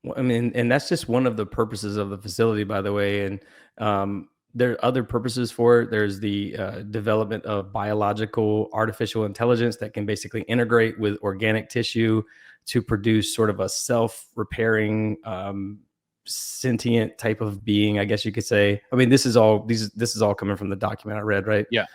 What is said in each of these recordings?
Well, I mean, and that's just one of the purposes of the facility, by the way. And there are other purposes for it. There's the development of biological artificial intelligence that can basically integrate with organic tissue to produce sort of a self-repairing, sentient type of being, I guess you could say. I mean, this is all coming from the document I read, right? Yeah.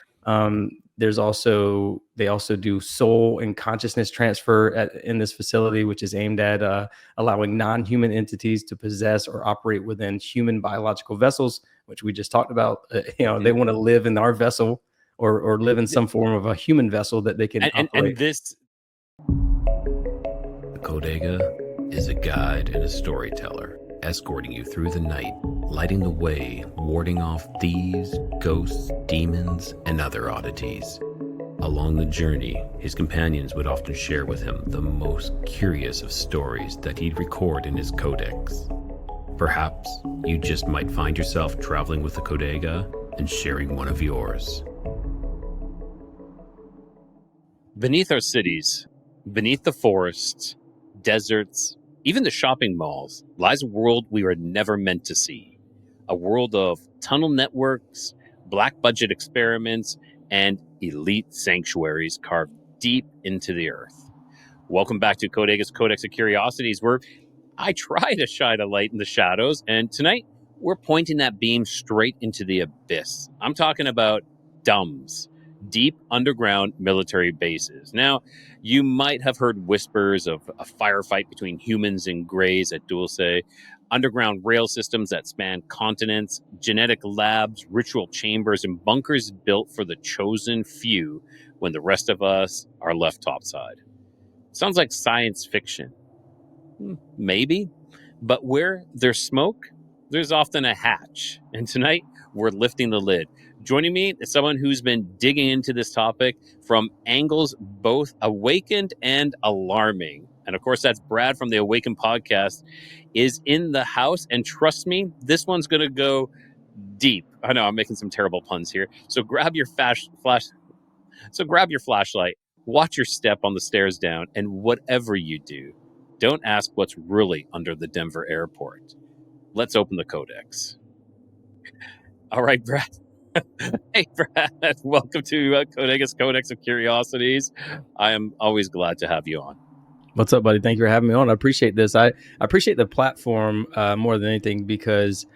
There's also they also do soul and consciousness transfer in this facility, which is aimed at allowing non-human entities to possess or operate within human biological vessels, which we just talked about. They want to live in our vessel or live in some form of a human vessel that they can operate. And this, the Codega is a guide and a storyteller, escorting you through the night, lighting the way, warding off thieves, ghosts, demons, and other oddities. Along the journey, his companions would often share with him the most curious of stories that he'd record in his Codex. Perhaps you just might find yourself traveling with the Codega and sharing one of yours. Beneath our cities, beneath the forests, deserts, even the shopping malls, lies a world we were never meant to see. A world of tunnel networks, black budget experiments, and elite sanctuaries carved deep into the earth. Welcome back to Codega's Codex of Curiosities, where I try to shine a light in the shadows, and tonight we're pointing that beam straight into the abyss. I'm talking about D.U.M.b.s, deep underground military bases. Now, you might have heard whispers of a firefight between humans and greys at Dulce, underground rail systems that span continents, genetic labs, ritual chambers, and bunkers built for the chosen few when the rest of us are left topside. Sounds like science fiction. Maybe. But where there's smoke, there's often a hatch. And tonight, we're lifting the lid. Joining me is someone who's been digging into this topic from angles both awakened and alarming. And of course, that's Brad from the Awakened podcast is in the house. And trust me, this one's going to go deep. I know I'm making some terrible puns here. So grab your flashlight, watch your step on the stairs down, and whatever you do, don't ask what's really under the Denver airport. Let's open the Codex. All right, Brad. Hey, Brad. Welcome to Codex of Curiosities. I am always glad to have you on. What's up, buddy? Thank you for having me on. I appreciate this. I appreciate the platform more than anything because,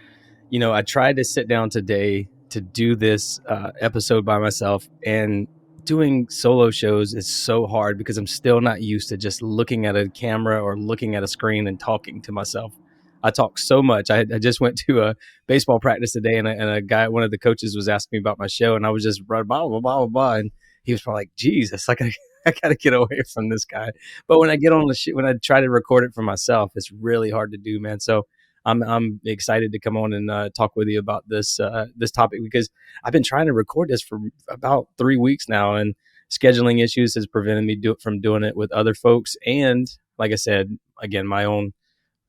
I tried to sit down today to do this episode by myself, and doing solo shows is so hard because I'm still not used to just looking at a camera or looking at a screen and talking to myself. I talk so much. I just went to a baseball practice today, and a guy, one of the coaches, was asking me about my show, and I was just blah blah blah blah blah, and he was probably like, "Jesus, I gotta get away from this guy." But when I get on when I try to record it for myself, it's really hard to do, man. So I'm excited to come on and talk with you about this topic because I've been trying to record this for about 3 weeks now, and scheduling issues has prevented me from doing it with other folks. And like I said, again, my own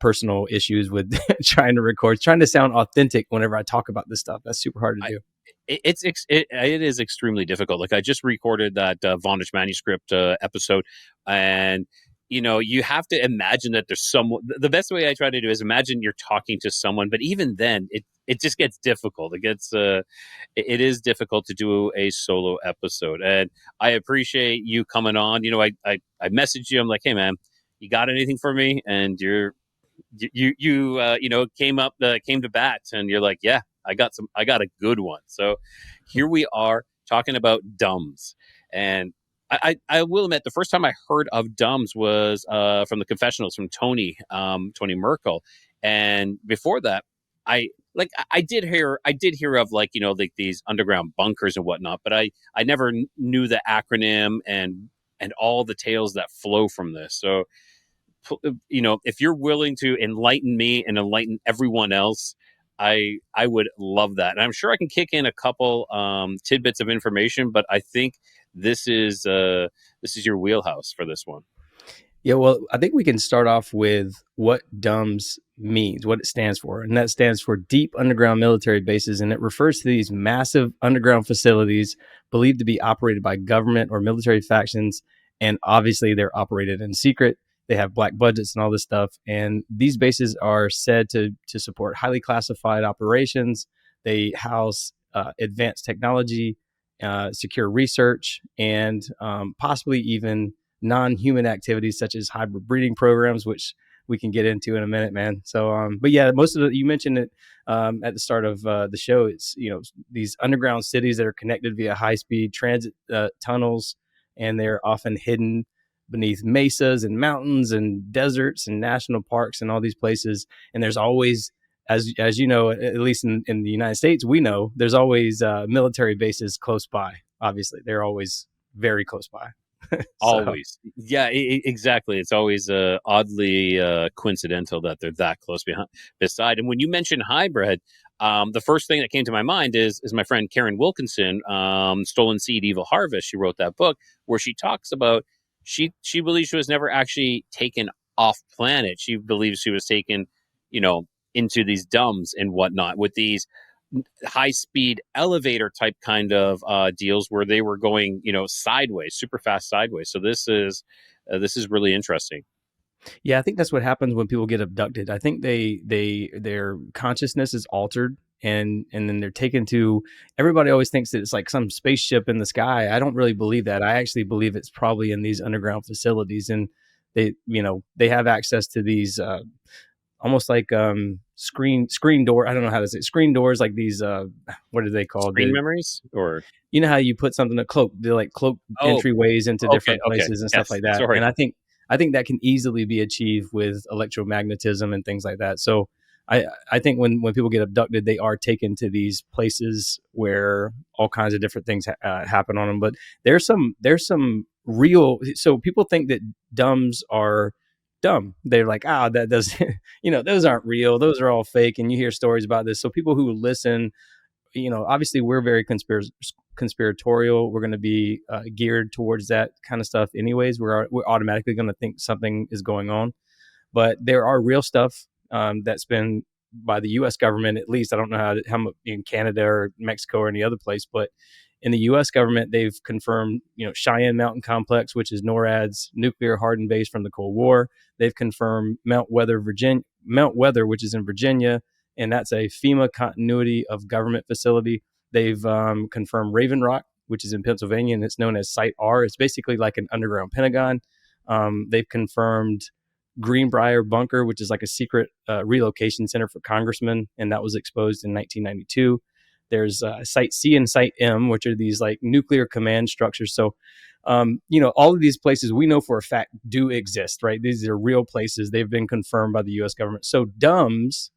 personal issues with trying to sound authentic whenever I talk about this stuff. That's super hard to do. It is extremely difficult. Like I just recorded that Vonage manuscript episode, and you have to imagine that there's someone. The best way I try to do is imagine you're talking to someone, but even then, it just gets difficult. It is difficult to do a solo episode, and I appreciate you coming on. I messaged you. I'm like, hey man, you got anything for me? And you came to bat, and you're like, yeah, I got a good one. So here we are talking about D.U.M.b.s, and I will admit the first time I heard of D.U.M.b.s was from the confessionals from Tony Merkel, and before that I did hear of these underground bunkers and whatnot, but I never knew the acronym and all the tales that flow from this. So if you're willing to enlighten me and enlighten everyone else, I would love that. And I'm sure I can kick in a couple tidbits of information, but I think this is your wheelhouse for this one. Yeah, well, I think we can start off with what D.U.M.b.s means, what it stands for. And that stands for Deep Underground Military Bases. And it refers to these massive underground facilities believed to be operated by government or military factions. And obviously, they're operated in secret. they have black budgets and all this stuff. And these bases are said to support highly classified operations. They house advanced technology, secure research, and possibly even non-human activities such as hybrid breeding programs, which we can get into in a minute, man. So, but yeah, most of you mentioned it at the start of the show. It's these underground cities that are connected via high-speed transit tunnels, and they're often hidden beneath mesas and mountains and deserts and national parks and all these places. And there's always, as you know, at least in the United States, we know there's always military bases close by. Obviously, they're always very close by. So Always. Yeah, exactly. It's always oddly coincidental that they're that close beside. And when you mention hybrid, the first thing that came to my mind is my friend Karen Wilkinson, Stolen Seed, Evil Harvest. She wrote that book where she talks about she believes she was never actually taken off planet. She believes she was taken, into these D.U.M.s and whatnot with these high speed elevator type kind of deals where they were going, sideways, super fast sideways. So this is really interesting. yeah, I think that's what happens when people get abducted. I think their consciousness is altered, and then they're taken to. Everybody always thinks that it's like some spaceship in the sky. I don't really believe that. I actually believe it's probably in these underground facilities, and they have access to these almost like screen door. I don't know how to say it. Screen doors, like these. What are they called? Screen memories or You know how you put something to cloak, they're like cloak oh, entryways into okay, different okay, places and stuff yes, like that. sorry, And I think that can easily be achieved with electromagnetism and things like that. So I think when people get abducted, they are taken to these places where all kinds of different things happen on them. But there's some real. So people think that dumbs are dumb. They're like, that does, those aren't real. Those are all fake. And you hear stories about this. So people who listen, obviously we're very conspiratorial. We're going to be geared towards that kind of stuff anyways. We're automatically going to think something is going on, but there are real stuff that's been by the U.S. government, at least. I don't know how much in Canada or Mexico or any other place, but in the U.S. government, they've confirmed, Cheyenne Mountain Complex, which is NORAD's nuclear hardened base from the Cold War. They've confirmed Mount Weather, which is in Virginia, and that's a FEMA continuity of government facility. They've confirmed Raven Rock, which is in Pennsylvania, and it's known as Site R. It's basically like an underground Pentagon. They've confirmed Greenbrier Bunker, which is like a secret relocation center for congressmen, and that was exposed in 1992. There's Site C and Site M, which are these like nuclear command structures. So, all of these places we know for a fact do exist, right? These are real places. They've been confirmed by the U.S. government. So D.U.M.s,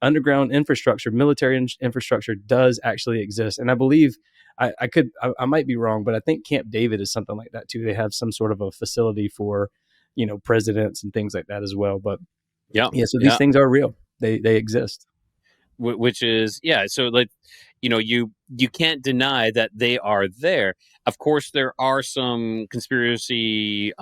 underground infrastructure, military infrastructure, does actually exist. And I believe I might be wrong, but I think Camp David is something like that too. They have some sort of a facility for, presidents and things like that as well. But yeah, yeah, so these yeah. things are real. They exist. Which is so like you can't deny that they are there. Of course, there are some conspiracy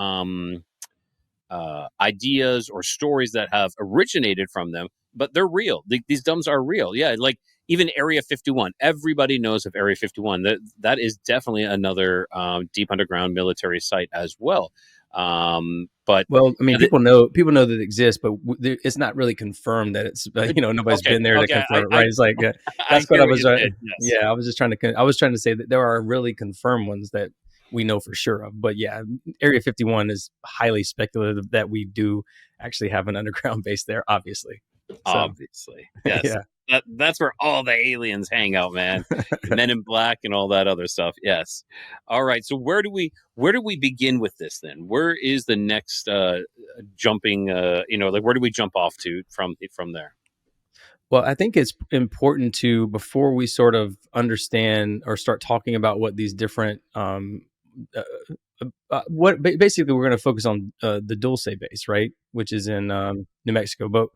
ideas or stories that have originated from them, but they're real. These dumbs are real. Yeah, like even Area 51. Everybody knows of Area 51. That is definitely another deep underground military site as well. But Well, I mean, yeah, people know that it exists, but it's not really confirmed that it's nobody's okay, been there to okay, confirm it, right? It's like I that's what I hear what was. you said. Yes. Yeah, I was just trying to say that there are really confirmed ones that we know for sure of. But yeah, Area 51 is highly speculative that we do actually have an underground base there, obviously. So Obviously, yes. yeah. That's where all the aliens hang out, man. Men in Black and all that other stuff. Yes. All right. So where do we begin with this then? Where is the next jumping? Like where do we jump off to from there? Well, I think it's important to, before we sort of understand or start talking about what these different uh, basically we're going to focus on the Dulce Base, right, which is in New Mexico. But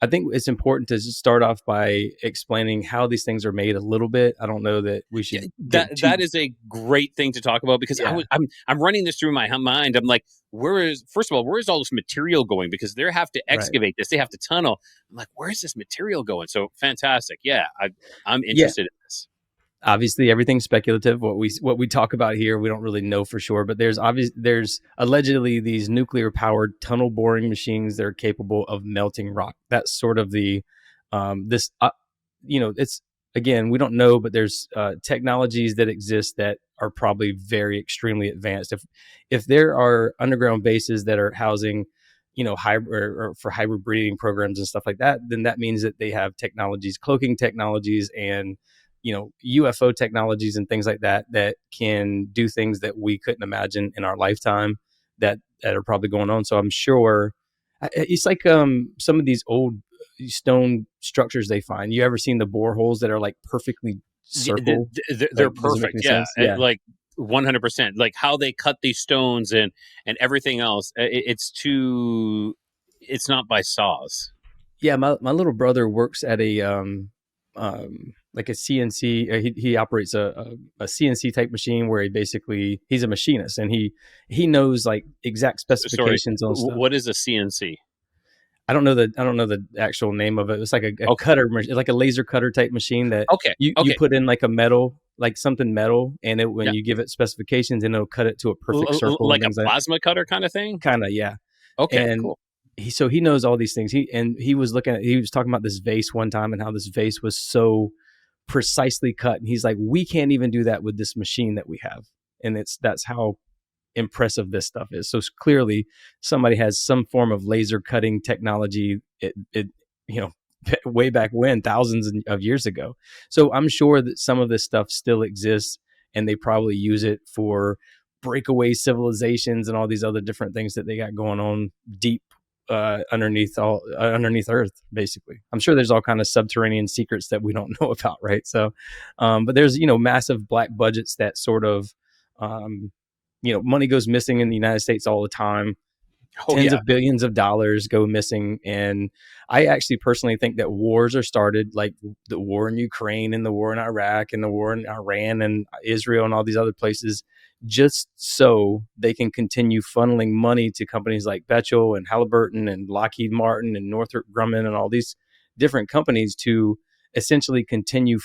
I think it's important to just start off by explaining how these things are made a little bit. I don't know that we Yeah, should get that too. that is a great thing to talk about because Yeah, I'm running this through my mind. I'm like, first of all, where is all this material going? Because they have to right. excavate this, they have to tunnel. I'm like, where's this material going? So fantastic. Yeah, I'm Yeah, interested in this. obviously everything's speculative. What we talk about here, we don't really know for sure. But there's allegedly these nuclear powered tunnel boring machines that are capable of melting rock. That's sort of the this it's, again, we don't know, but there's technologies that exist that are probably very extremely advanced. If there are underground bases that are housing, hybrid or for hybrid breeding programs and stuff like that, then that means that they have technologies, cloaking technologies, and UFO technologies and things like that that can do things that we couldn't imagine in our lifetime that are probably going on. So I'm sure it's like some of these old stone structures they find. You ever seen the boreholes that are like perfectly circle? They're Like, does it make perfect. any Yeah, sense? Yeah. like 100%. Like how they cut these stones and everything else. It's not by saws. Yeah, my little brother works at a like a CNC. He operates a CNC type machine where he's a machinist, and he knows like exact Sorry, specifications on stuff. what is a CNC? I don't know the actual name of it. It's like a Okay, cutter, like a laser cutter type machine that okay, you okay. put in like a metal, like something metal, and when Yeah, you give it specifications, and it'll cut it to a perfect circle and like a things like that. plasma cutter kind of thing. Kind of, yeah. Okay, And cool. he knows all these things. He was talking about this vase one time and how this vase was so precisely cut, and he's like, we can't even do that with this machine that we have, and that's how impressive this stuff is. So clearly somebody has some form of laser cutting technology. It you know way back when, thousands of years ago. So I'm sure that some of this stuff still exists, and they probably use it for breakaway civilizations and all these other different things that they got going on deep underneath Earth. Basically, I'm sure there's all kind of subterranean secrets that we don't know about, right? So, but there's massive black budgets that sort of um, money goes missing in the United States all the time. Oh Tens yeah. of billions of dollars go missing. And I actually personally think that wars are started, like the war in Ukraine and the war in Iraq and the war in Iran and Israel and all these other places, just so they can continue funneling money to companies like Bechtel and Halliburton and Lockheed Martin and Northrop Grumman and all these different companies to essentially continue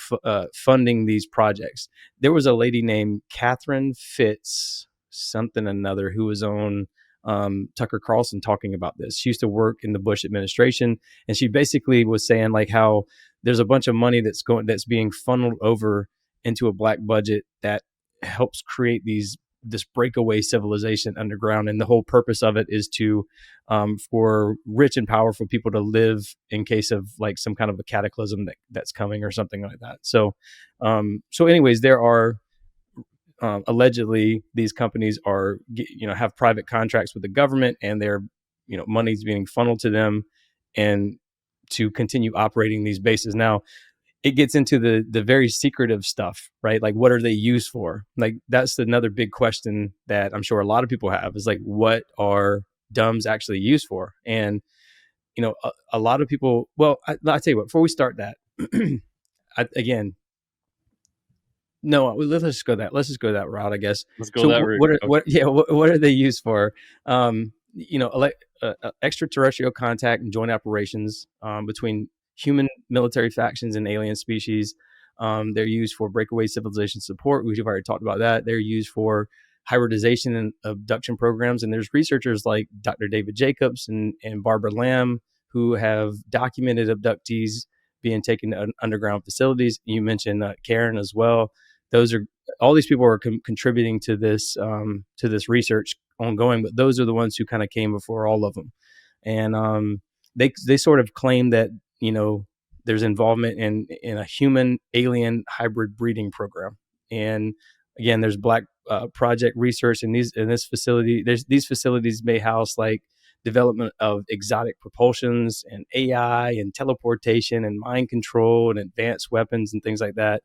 funding these projects. There was a lady named Catherine Fitz something another who was on Tucker Carlson talking about this. She used to work in the Bush administration, and she basically was saying like how there's a bunch of money that's being funneled over into a black budget that helps create this breakaway civilization underground, and the whole purpose of it is to for rich and powerful people to live in case of like some kind of a cataclysm that's coming or something like that. So anyways, there are allegedly these companies are have private contracts with the government, and their money's being funneled to them and to continue operating these bases. Now it gets into the very secretive stuff, right? Like, what are they used for? Like, that's another big question that I'm sure a lot of people have, is like, what are D.U.M.s actually used for? And a lot of people, well, I'll tell you what, before we start that, again, no, let's just go that route, I guess. Let's go So that route. what are Okay. what are they used for? Extraterrestrial contact and joint operations between human military factions and alien species. They're used for breakaway civilization support. We've already talked about that. They're used for hybridization and abduction programs. And there's researchers like Dr. David Jacobs and Barbara Lamb who have documented abductees being taken to underground facilities. You mentioned Karen as well. Those are all these people are contributing to this research ongoing, but those are the ones who kind of came before all of them. And they sort of claim that there's involvement in a human alien hybrid breeding program. And again, there's black project research in this facility. These facilities may house like development of exotic propulsions and AI and teleportation and mind control and advanced weapons and things like that.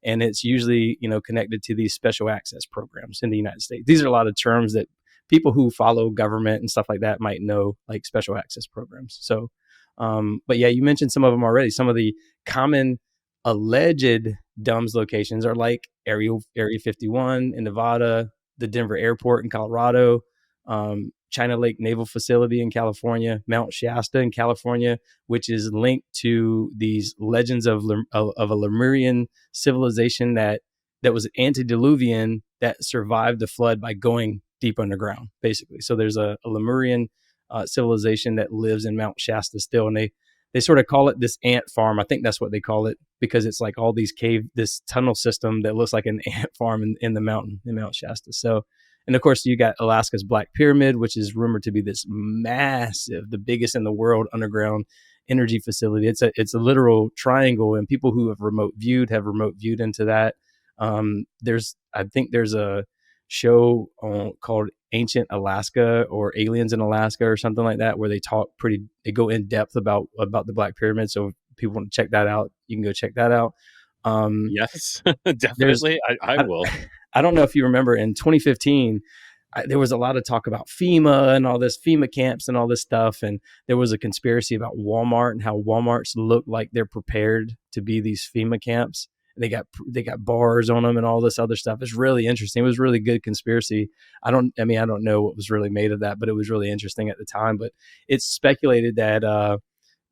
And it's usually connected to these special access programs in the United States. These are a lot of terms that people who follow government and stuff like that might know, like special access programs. So, but yeah, you mentioned some of them already. Some of the common alleged D.U.M.s locations are like Area 51 in Nevada, the Denver airport in Colorado, China Lake Naval Facility in California, Mount Shasta in California, which is linked to these legends of a Lemurian civilization that was antediluvian that survived the flood by going deep underground, basically. So there's a Lemurian civilization that lives in Mount Shasta still, and they sort of call it this ant farm. I think that's what they call it because it's like all these this tunnel system that looks like an ant farm in the mountain in Mount Shasta. So, and of course, you got Alaska's Black Pyramid, which is rumored to be this massive, the biggest in the world underground energy facility. It's a literal triangle, and people who have remote viewed into that. I think there's a show called Ancient Alaska or Aliens in Alaska or something like that, where they go in depth about the Black Pyramid. So if people want to check that out, you can go check that out. Yes, definitely. I I, will. I don't know if you remember in 2015, there was a lot of talk about FEMA and all this FEMA camps and all this stuff. And there was a conspiracy about Walmart and how Walmarts look like they're prepared to be these FEMA camps. They got bars on them and all this other stuff. It's really interesting. It was really good conspiracy. I don't know what was really made of that, but it was really interesting at the time. But it's speculated that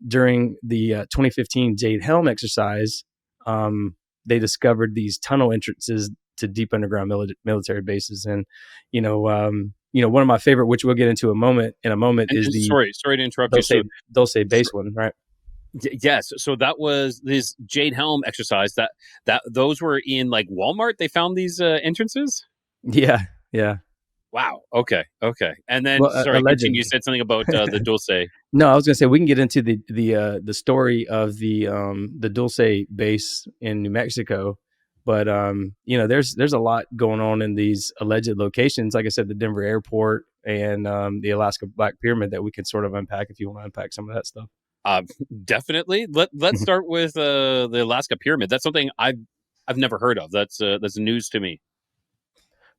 during the 2015 Jade Helm exercise, they discovered these tunnel entrances to deep underground military bases. And one of my favorite, which we'll get into in a moment, is the sorry to interrupt you. So Dulce Base one, right? Yes, so that was this Jade Helm exercise. That those were in like Walmart. They found these entrances. Yeah, yeah. Wow. Okay. And then, Well, sorry, continue. You said something about the Dulce. No, I was going to say we can get into the story of the Dulce Base in New Mexico, but there's a lot going on in these alleged locations. Like I said, the Denver airport and the Alaska Black Pyramid that we can sort of unpack if you want to unpack some of that stuff. Definitely. Let's start with the Alaska Pyramid. That's something I've never heard of. That's news to me.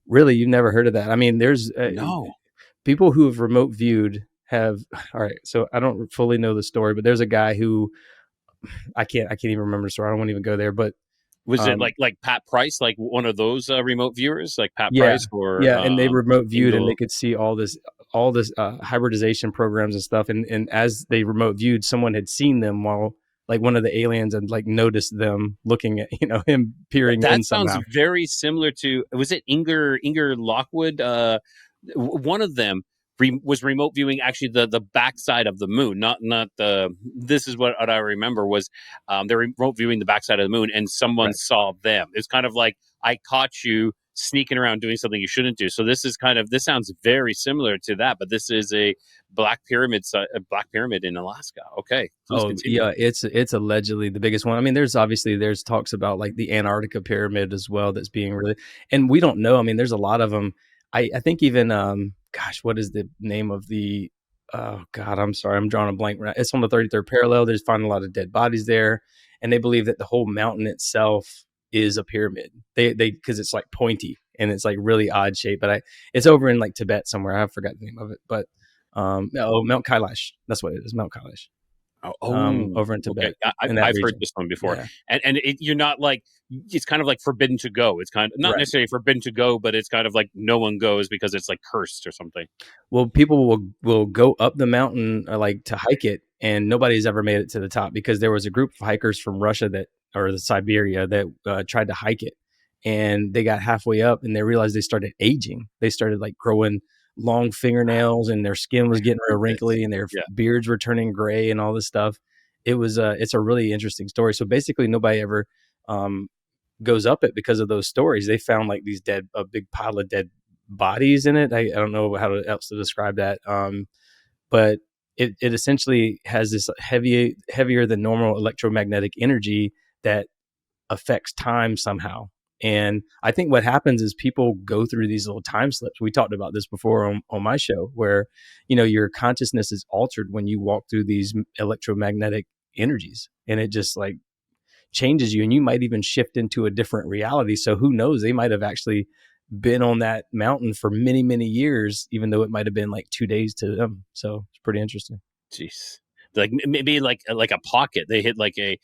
Really, you've never heard of that? I mean, there's No. people who have remote viewed have. All right, so I don't fully know the story, but there's a guy who I can't even remember the story. I don't want to even go there, but was it like Pat Price, like one of those remote viewers, like Pat yeah, Price, or yeah, and they remote viewed and Engel? they could see all this hybridization programs and stuff, and as they remote viewed, someone had seen them while like one of the aliens had like noticed them looking at him peering in That sounds somehow. very similar to, was it Inger Lockwood? One of them was remote viewing actually the backside of the moon, not the. This is what I remember was they're remote viewing the backside of the moon, and someone Right. saw them. It's kind of like, I caught you sneaking around doing something you shouldn't do. So this sounds very similar to that, but this is a Black Pyramid in Alaska. Okay, please Oh continue. yeah, it's allegedly the biggest one. I mean, there's talks about like the Antarctica pyramid as well that's being really, and we don't know. I mean, there's a lot of them. I think even gosh, what is the name of the? Oh God, I'm sorry, I'm drawing a blank. It's on the 33rd parallel. There's finding a lot of dead bodies there, and they believe that the whole mountain itself is a pyramid. They because it's like pointy and it's like really odd shape. But it's over in like Tibet somewhere. I forgot the name of it, but Mount Kailash. That's what it is, Mount Kailash. Over in Okay. Tibet in that I've heard region. this one before, Yeah, and you're not like, it's kind of like forbidden to go. It's kind of not right. necessarily forbidden to go, but it's kind of like no one goes because it's like cursed or something. Well, people will go up the mountain like to hike it, and nobody's ever made it to the top because there was a group of hikers from Russia or the Siberia that tried to hike it, and they got halfway up and they realized they started aging. They started like growing long fingernails, and their skin was getting real Heard this. wrinkly, and their Yeah. beards were turning gray, and all this stuff. It's a really interesting story. So basically, nobody ever um, goes up it because of those stories. They found like a big pile of dead bodies in it. I don't know else to describe that. But it essentially has this heavier than normal electromagnetic energy that affects time somehow. And I think what happens is people go through these little time slips. We talked about this before on my show, where your consciousness is altered when you walk through these electromagnetic energies, and it just like changes you, and you might even shift into a different reality. So who knows, they might have actually been on that mountain for many, many years, even though it might have been like 2 days to them. So it's pretty interesting. Jeez. Like maybe like a pocket. They hit like a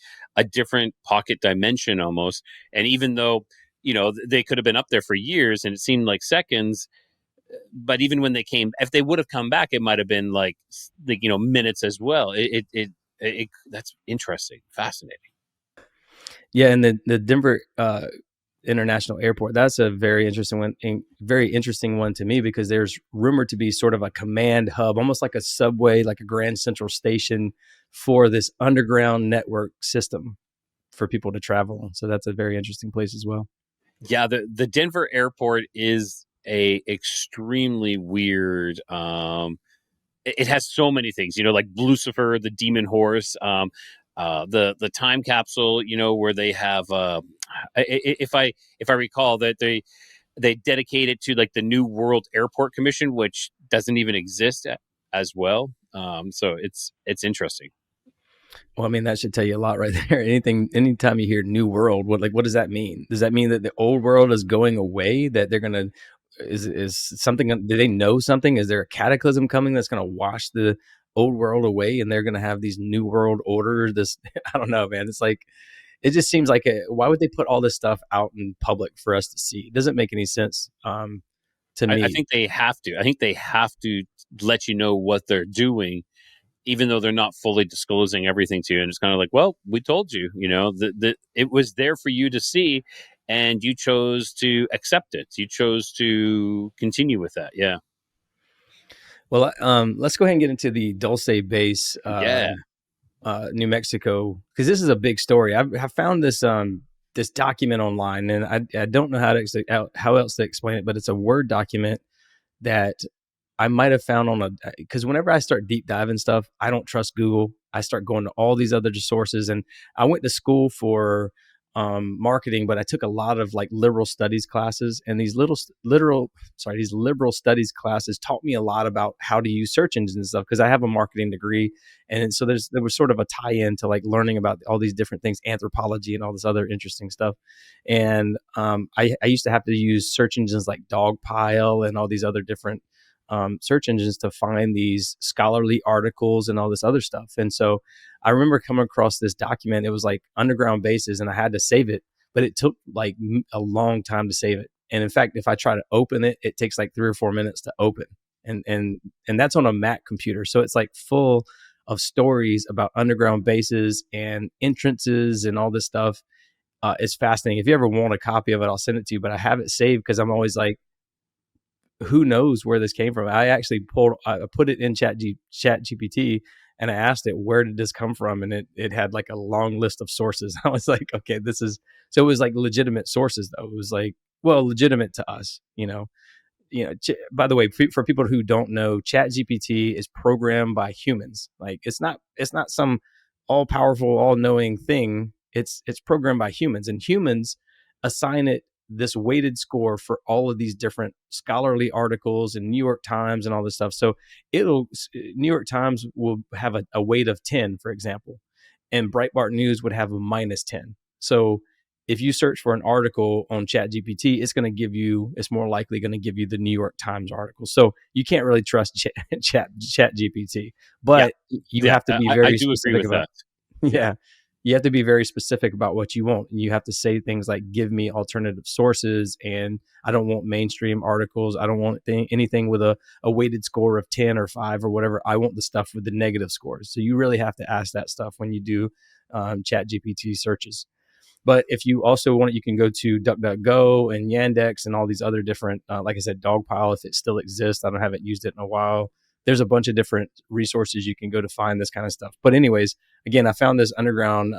different pocket dimension almost. And even though they could have been up there for years and it seemed like seconds, but even when they came, if they would have come back, it might have been like minutes as well. That's interesting, fascinating. Yeah, and the Denver International Airport, that's a very interesting one to me, because there's rumored to be sort of a command hub, almost like a subway, like a Grand Central Station for this underground network system for people to travel on. So that's a very interesting place as well. Yeah, the Denver airport is a extremely weird. It has so many things, like Lucifer, the demon horse, the time capsule, where they have. If I recall that they dedicate it to like the New World Airport Commission, which doesn't even exist as well. So it's interesting. Well, I mean, that should tell you a lot right there. Anytime you hear new world, what does that mean? Does that mean that the old world is going away? That they're gonna is something? Do they know something? Is there a cataclysm coming that's gonna wash the old world away, and they're gonna have these new world orders? This I don't know, man. It's like it just seems like why would they put all this stuff out in public for us to see? It doesn't make any sense to I me. think they have to. I think they have to let you know what they're doing, even though they're not fully disclosing everything to you. And it's kind of like, well, we told you, that it was there for you to see, and you chose to accept it. You chose to continue with that. Yeah. Well, let's go ahead and get into the Dulce Base, Yeah. New Mexico, because this is a big story. I've found this document online, and I don't know how else to explain it, but it's a Word document that I might have found on because whenever I start deep diving stuff, I don't trust Google. I start going to all these other sources, and I went to school for marketing, but I took a lot of like liberal studies classes, and these liberal studies classes taught me a lot about how to use search engines and stuff, because I have a marketing degree, and so there was sort of a tie-in to like learning about all these different things, anthropology and all this other interesting stuff. And I used to have to use search engines like Dogpile and all these other different search engines to find these scholarly articles and all this other stuff. And so I remember coming across this document. It was like underground bases, and I had to save it, but it took like a long time to save it. And in fact, if I try to open it, it takes like 3 or 4 minutes to open. And that's on a Mac computer. So it's like full of stories about underground bases and entrances and all this stuff. It's fascinating. If you ever want a copy of it, I'll send it to you. But I have it saved because I'm always like, who knows where this came from? I actually I put it in Chat GPT, and I asked it, where did this come from? And it had like a long list of sources. I was like, okay, so it was like legitimate sources though. It was like, well, legitimate to us, by the way, for people who don't know, Chat GPT is programmed by humans. Like it's not some all powerful, all knowing thing. It's programmed by humans, and humans assign it this weighted score for all of these different scholarly articles and New York Times and all this stuff. So New York Times will have a weight of 10, for example, and Breitbart News would have a -10. So if you search for an article on ChatGPT, it's more likely going to give you the New York Times article. So you can't really trust ChatGPT, Yeah. but you Yeah. have to be I very do agree specific with about, that. Yeah. yeah, you have to be very specific about what you want. And you have to say things like, give me alternative sources. And I don't want mainstream articles. I don't want anything with a weighted score of 10 or 5 or whatever. I want the stuff with the negative scores. So you really have to ask that stuff when you do Chat GPT searches. But if you also want it, you can go to DuckDuckGo and Yandex and all these other different, like I said, Dogpile, if it still exists. I haven't used it in a while. There's a bunch of different resources you can go to find this kind of stuff. But anyways, again, I found this underground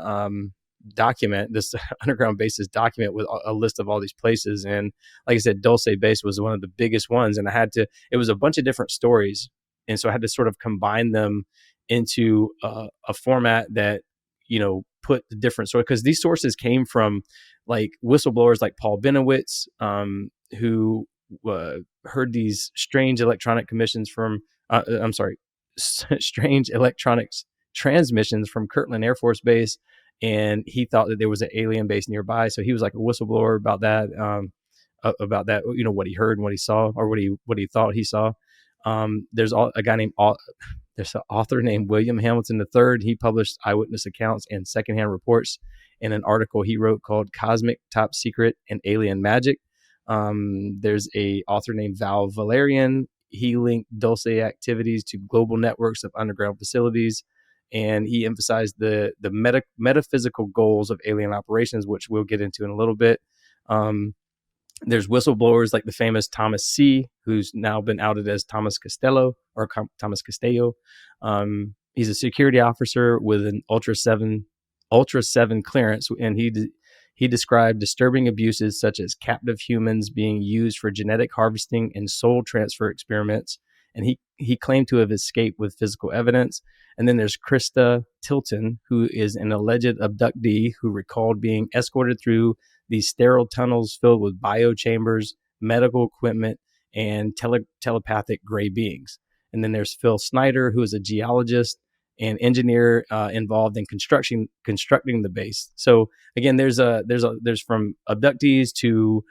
document, this underground basis document with a list of all these places. And like I said, Dulce Base was one of the biggest ones. And it was a bunch of different stories. And so I had to sort of combine them into a format that, put the different sources, because these sources came from like whistleblowers like Paul Benowitz, who heard these strange electronic commissions from, I'm sorry, strange electronics transmissions from Kirtland Air Force Base, and he thought that there was an alien base nearby. So he was like a whistleblower about that, what he heard and what he saw, or what he thought he saw. There's a guy named there's an author named William Hamilton III. He published eyewitness accounts and secondhand reports in an article he wrote called "Cosmic Top Secret and Alien Magic." There's a author named Val Valerian. He linked Dulce activities to global networks of underground facilities, and he emphasized the metaphysical goals of alien operations, which we'll get into in a little bit. There's whistleblowers like the famous Thomas C., who's now been outed as Thomas Costello or Thomas Castello. He's a security officer with an Ultra 7 clearance, and he described disturbing abuses such as captive humans being used for genetic harvesting and soul transfer experiments. And he claimed to have escaped with physical evidence. And then there's Krista Tilton, who is an alleged abductee who recalled being escorted through these sterile tunnels filled with biochambers, medical equipment, and telepathic gray beings. And then there's Phil Snyder, who is a geologist and engineer involved in constructing the base. So again, there's from abductees to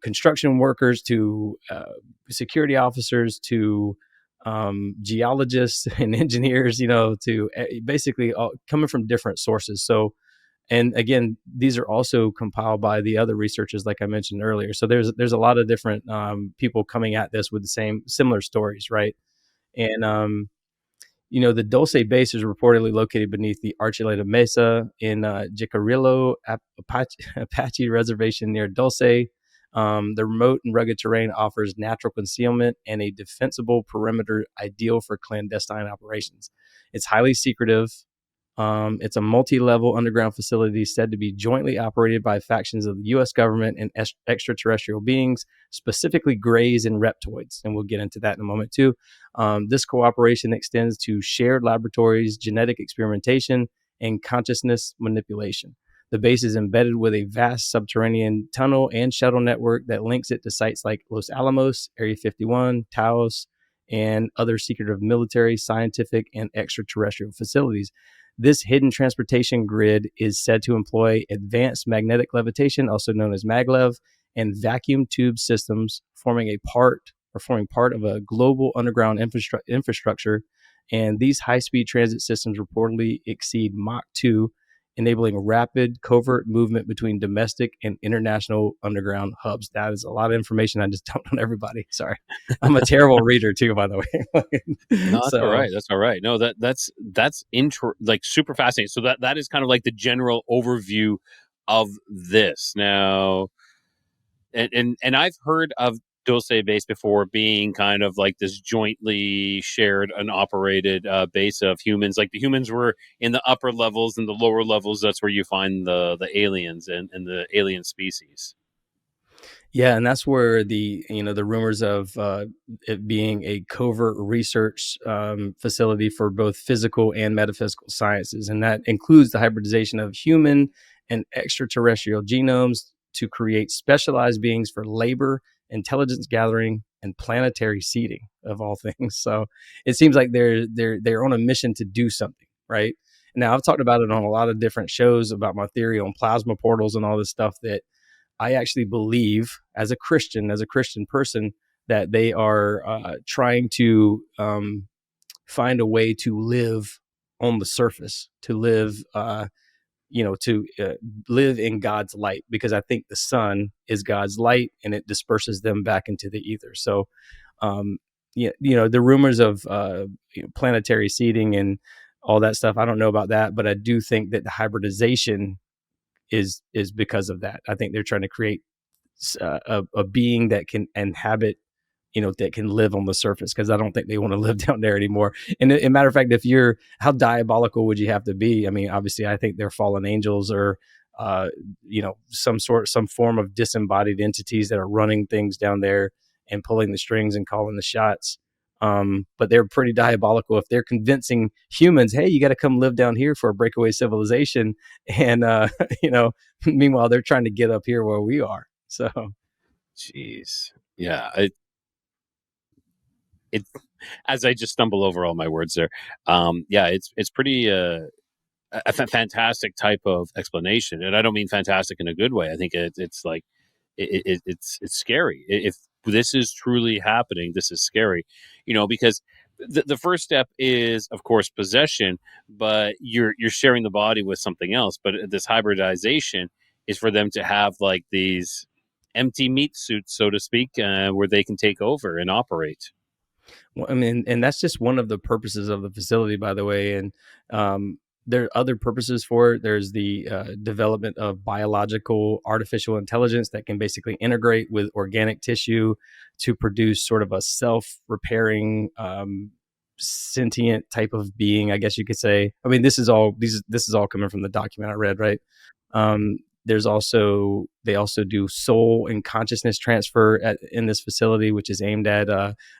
construction workers to security officers to geologists and engineers, to basically all, coming from different sources. So, and again, these are also compiled by the other researchers, like I mentioned earlier. So there's a lot of different people coming at this with the similar stories, right? And the Dulce Base is reportedly located beneath the Archuleta Mesa in Jicarillo Apache Reservation near Dulce. The remote and rugged terrain offers natural concealment and a defensible perimeter ideal for clandestine operations. It's highly secretive. It's a multi-level underground facility said to be jointly operated by factions of the U.S. government and extraterrestrial beings, specifically greys and reptoids. And we'll get into that in a moment, too. This cooperation extends to shared laboratories, genetic experimentation, and consciousness manipulation. The base is embedded with a vast subterranean tunnel and shuttle network that links it to sites like Los Alamos, Area 51, Taos, and other secretive military, scientific, and extraterrestrial facilities. This hidden transportation grid is said to employ advanced magnetic levitation, also known as maglev, and vacuum tube systems, forming part of a global underground infrastructure. And these high-speed transit systems reportedly exceed Mach 2, enabling rapid covert movement between domestic and international underground hubs. That is a lot of information I just dumped on everybody. Sorry. I'm a terrible reader too, by the way. No, that's all right. That's all right. No, that's like super fascinating. So that is kind of like the general overview of this. Now, and I've heard of Dulce Base before being kind of like this jointly shared and operated base of humans. Like the humans were in the upper levels, and the lower levels, that's where you find the aliens and the alien species. Yeah, and that's where the rumors of it being a covert research facility for both physical and metaphysical sciences, and that includes the hybridization of human and extraterrestrial genomes to create specialized beings for labor, intelligence gathering, and planetary seeding, of all things. So it seems like they're on a mission to do something, right? Now I've talked about it on a lot of different shows about my theory on plasma portals and all this stuff that I actually believe as a Christian person, that they are trying to find a way to live on the surface, to live, live in God's light, because I think the sun is God's light and it disperses them back into the ether. So, the rumors of planetary seeding and all that stuff, I don't know about that, but I do think that the hybridization is because of that. I think they're trying to create a being that can inhabit, that can live on the surface, because I don't think they want to live down there anymore. And a matter of fact, how diabolical would you have to be? I mean, obviously, I think they're fallen angels or, some form of disembodied entities that are running things down there and pulling the strings and calling the shots. But they're pretty diabolical if they're convincing humans, hey, you got to come live down here for a breakaway civilization. And, meanwhile, they're trying to get up here where we are. So, jeez. Yeah. It as I just stumble over all my words there. It's pretty, a fantastic type of explanation. And I don't mean fantastic in a good way. I think it's like, it's scary. If this is truly happening, this is scary, because the first step is, of course, possession, but you're sharing the body with something else. But this hybridization is for them to have like these empty meat suits, so to speak, where they can take over and operate. Well, I mean, and that's just one of the purposes of the facility, by the way. And there are other purposes for it. There's the development of biological artificial intelligence that can basically integrate with organic tissue to produce sort of a self-repairing, sentient type of being, I guess you could say. I mean, this is all coming from the document I read, right? Um, there's also they also do soul and consciousness transfer in this facility, which is aimed at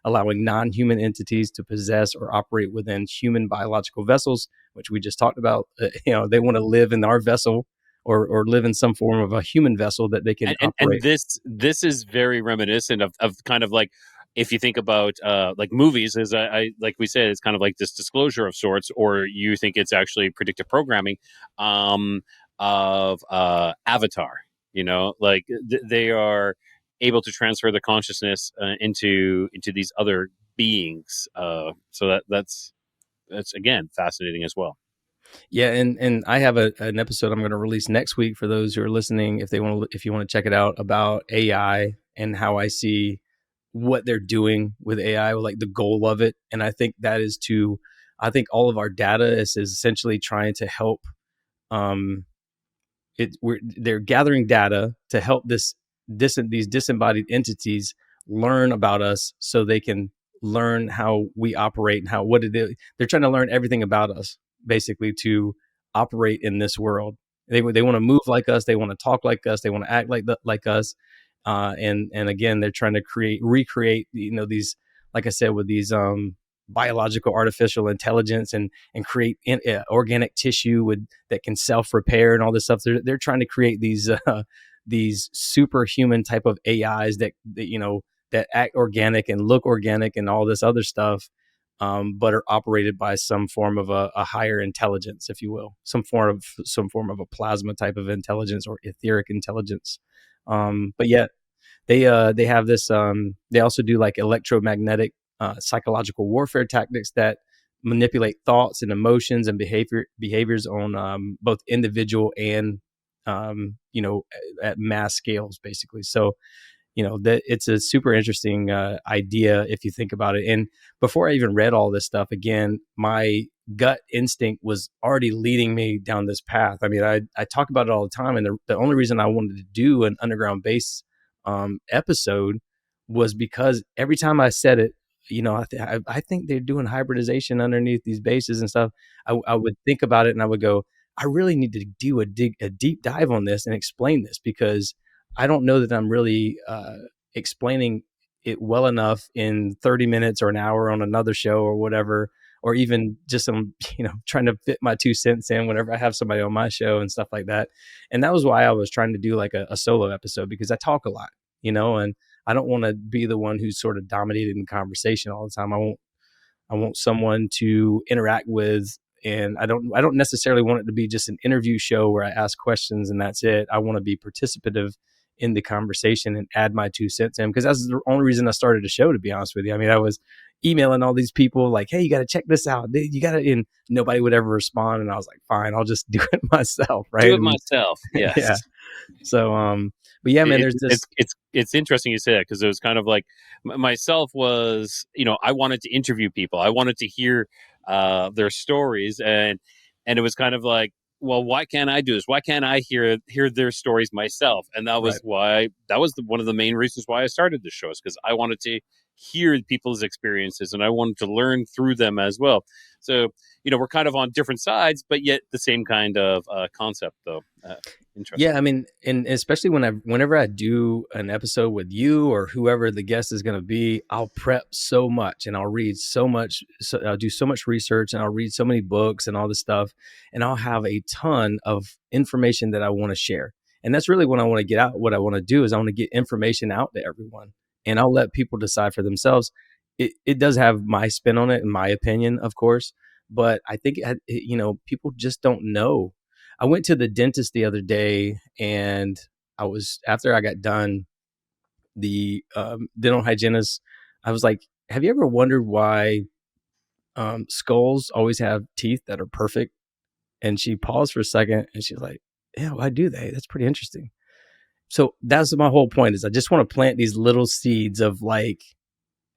allowing non-human entities to possess or operate within human biological vessels, which we just talked about. They want to live in our vessel, or live in some form of a human vessel that they can And operate. this is very reminiscent of kind of like, if you think about like movies, as I like we said, it's kind of like this disclosure of sorts, or you think it's actually predictive programming um, of Avatar. Like they are able to transfer the consciousness into these other beings. So that's again fascinating as well. Yeah, and I have an episode I'm going to release next week for those who are listening, if you want to check it out, about AI and how I see what they're doing with AI, like the goal of it. And I think all of our data is essentially trying to help. Um, they're gathering data to help these disembodied entities learn about us, so they can learn how we operate and how what it is. They're trying to learn everything about us, basically, to operate in this world. They want to move like us, they want to talk like us, they want to act like us. And again, they're trying to recreate, these, like I said, with these biological artificial intelligence, and create organic tissue that can self repair and all this stuff. They're trying to create these superhuman type of AIs that act organic and look organic and all this other stuff, but are operated by some form of a higher intelligence, if you will, some form of a plasma type of intelligence or etheric intelligence. But yet they have this. They also do like electromagnetic psychological warfare tactics that manipulate thoughts and emotions and behaviors on both individual and at mass scales, basically. So that it's a super interesting idea if you think about it. And before I even read all this stuff, again, my gut instinct was already leading me down this path. I mean, I talk about it all the time, and the only reason I wanted to do an underground base episode was because every time I said it, I think they're doing hybridization underneath these bases and stuff. I would think about it and I would go, I really need to do a deep dive on this and explain this, because I don't know that I'm really explaining it well enough in 30 minutes or an hour on another show or whatever, or even just some, trying to fit my 2 cents in whenever I have somebody on my show and stuff like that. And that was why I was trying to do like a solo episode, because I talk a lot, and I don't want to be the one who's sort of dominated in conversation all the time. I want someone to interact with, and I don't necessarily want it to be just an interview show where I ask questions and that's it. I want to be participative in the conversation and add my 2 cents in, because that's the only reason I started a show, to be honest with you. I mean, I was emailing all these people like, hey, you got to check this out, you got to, and nobody would ever respond, and I was like, fine, I'll just do it myself, Do right? it And myself, yeah. yes. So but yeah, man, it, there's this. it's interesting you say that, because it was kind of like myself was, I wanted to interview people, I wanted to hear their stories, and it was kind of like, well, why can't I do this, why can't I hear their stories myself? And Right. that was one of the main reasons why I started the show, is because I wanted to hear people's experiences and I wanted to learn through them as well. So we're kind of on different sides, but yet the same kind of concept, though. Yeah, Interesting. I mean, and especially whenever I do an episode with you or whoever the guest is going to be, I'll prep so much and I'll read so much. So I'll do so much research and I'll read so many books and all this stuff, and I'll have a ton of information that I want to share. And that's really what I want to get out. What I want to do is I want to get information out to everyone, and I'll let people decide for themselves. It does have my spin on it, in my opinion, of course, but I think people just don't know. I went to the dentist the other day, and after I got done, the dental hygienist, I was like, have you ever wondered why skulls always have teeth that are perfect? And she paused for a second and she's like, yeah, why do they? That's pretty interesting. So that's my whole point, is I just want to plant these little seeds of like,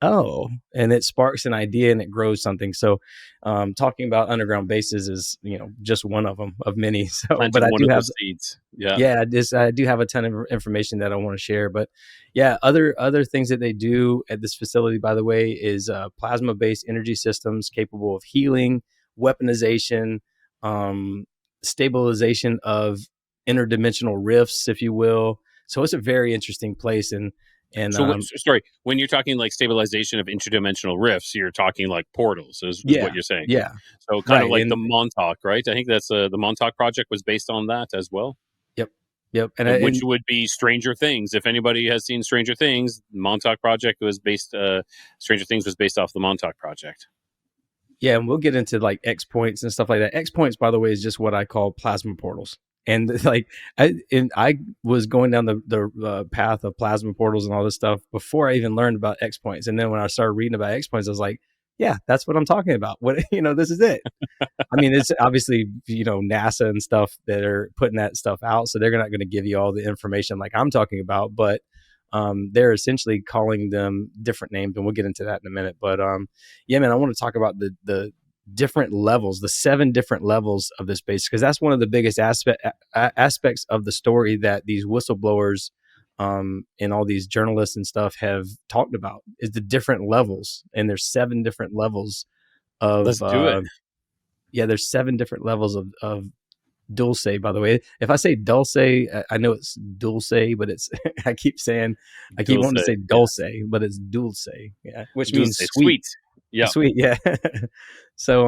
oh, and it sparks an idea and it grows something. So talking about underground bases is, just one of them of many. So, but Planting I one do of have, those seeds. Yeah. yeah, I do have a ton of information that I want to share. But yeah, other things that they do at this facility, by the way, is plasma based energy systems capable of healing, weaponization, um, stabilization of interdimensional rifts, if you will. So it's a very interesting place. And So, sorry, when you're talking like stabilization of interdimensional rifts, you're talking like portals, is what yeah, you're saying. yeah, So, kind of right. like the And Montauk, right? I think that's the Montauk project was based on that as well, yep, yep. which And would be Stranger Things. If anybody has seen Stranger Things, Montauk project was based. Stranger Things was based off the Montauk project. yeah, and we'll get into like X points and stuff like that. X points, by the way, is just what I call plasma portals. And like, I was going down the path of plasma portals and all this stuff before I even learned about X points. And then when I started reading about X points, I was like, yeah, that's what I'm talking about. What this is it. I mean, it's obviously, NASA and stuff that are putting that stuff out. So they're not going to give you all the information like I'm talking about, but they're essentially calling them different names. And we'll get into that in a minute. But yeah, man, I want to talk about the different levels, the 7 different levels of this base, because that's one of the biggest aspects of the story that these whistleblowers and all these journalists and stuff have talked about, is the different levels. And there's 7 different levels Let's of do it. yeah, there's 7 different levels of Dulce, by the way. If I say Dulce, I know it's Dulce, but it's I keep Dulce, wanting to say yeah, Dulce, but it's Dulce, yeah, which Dulce, means sweet. sweet. Yeah, Sweet, yeah. so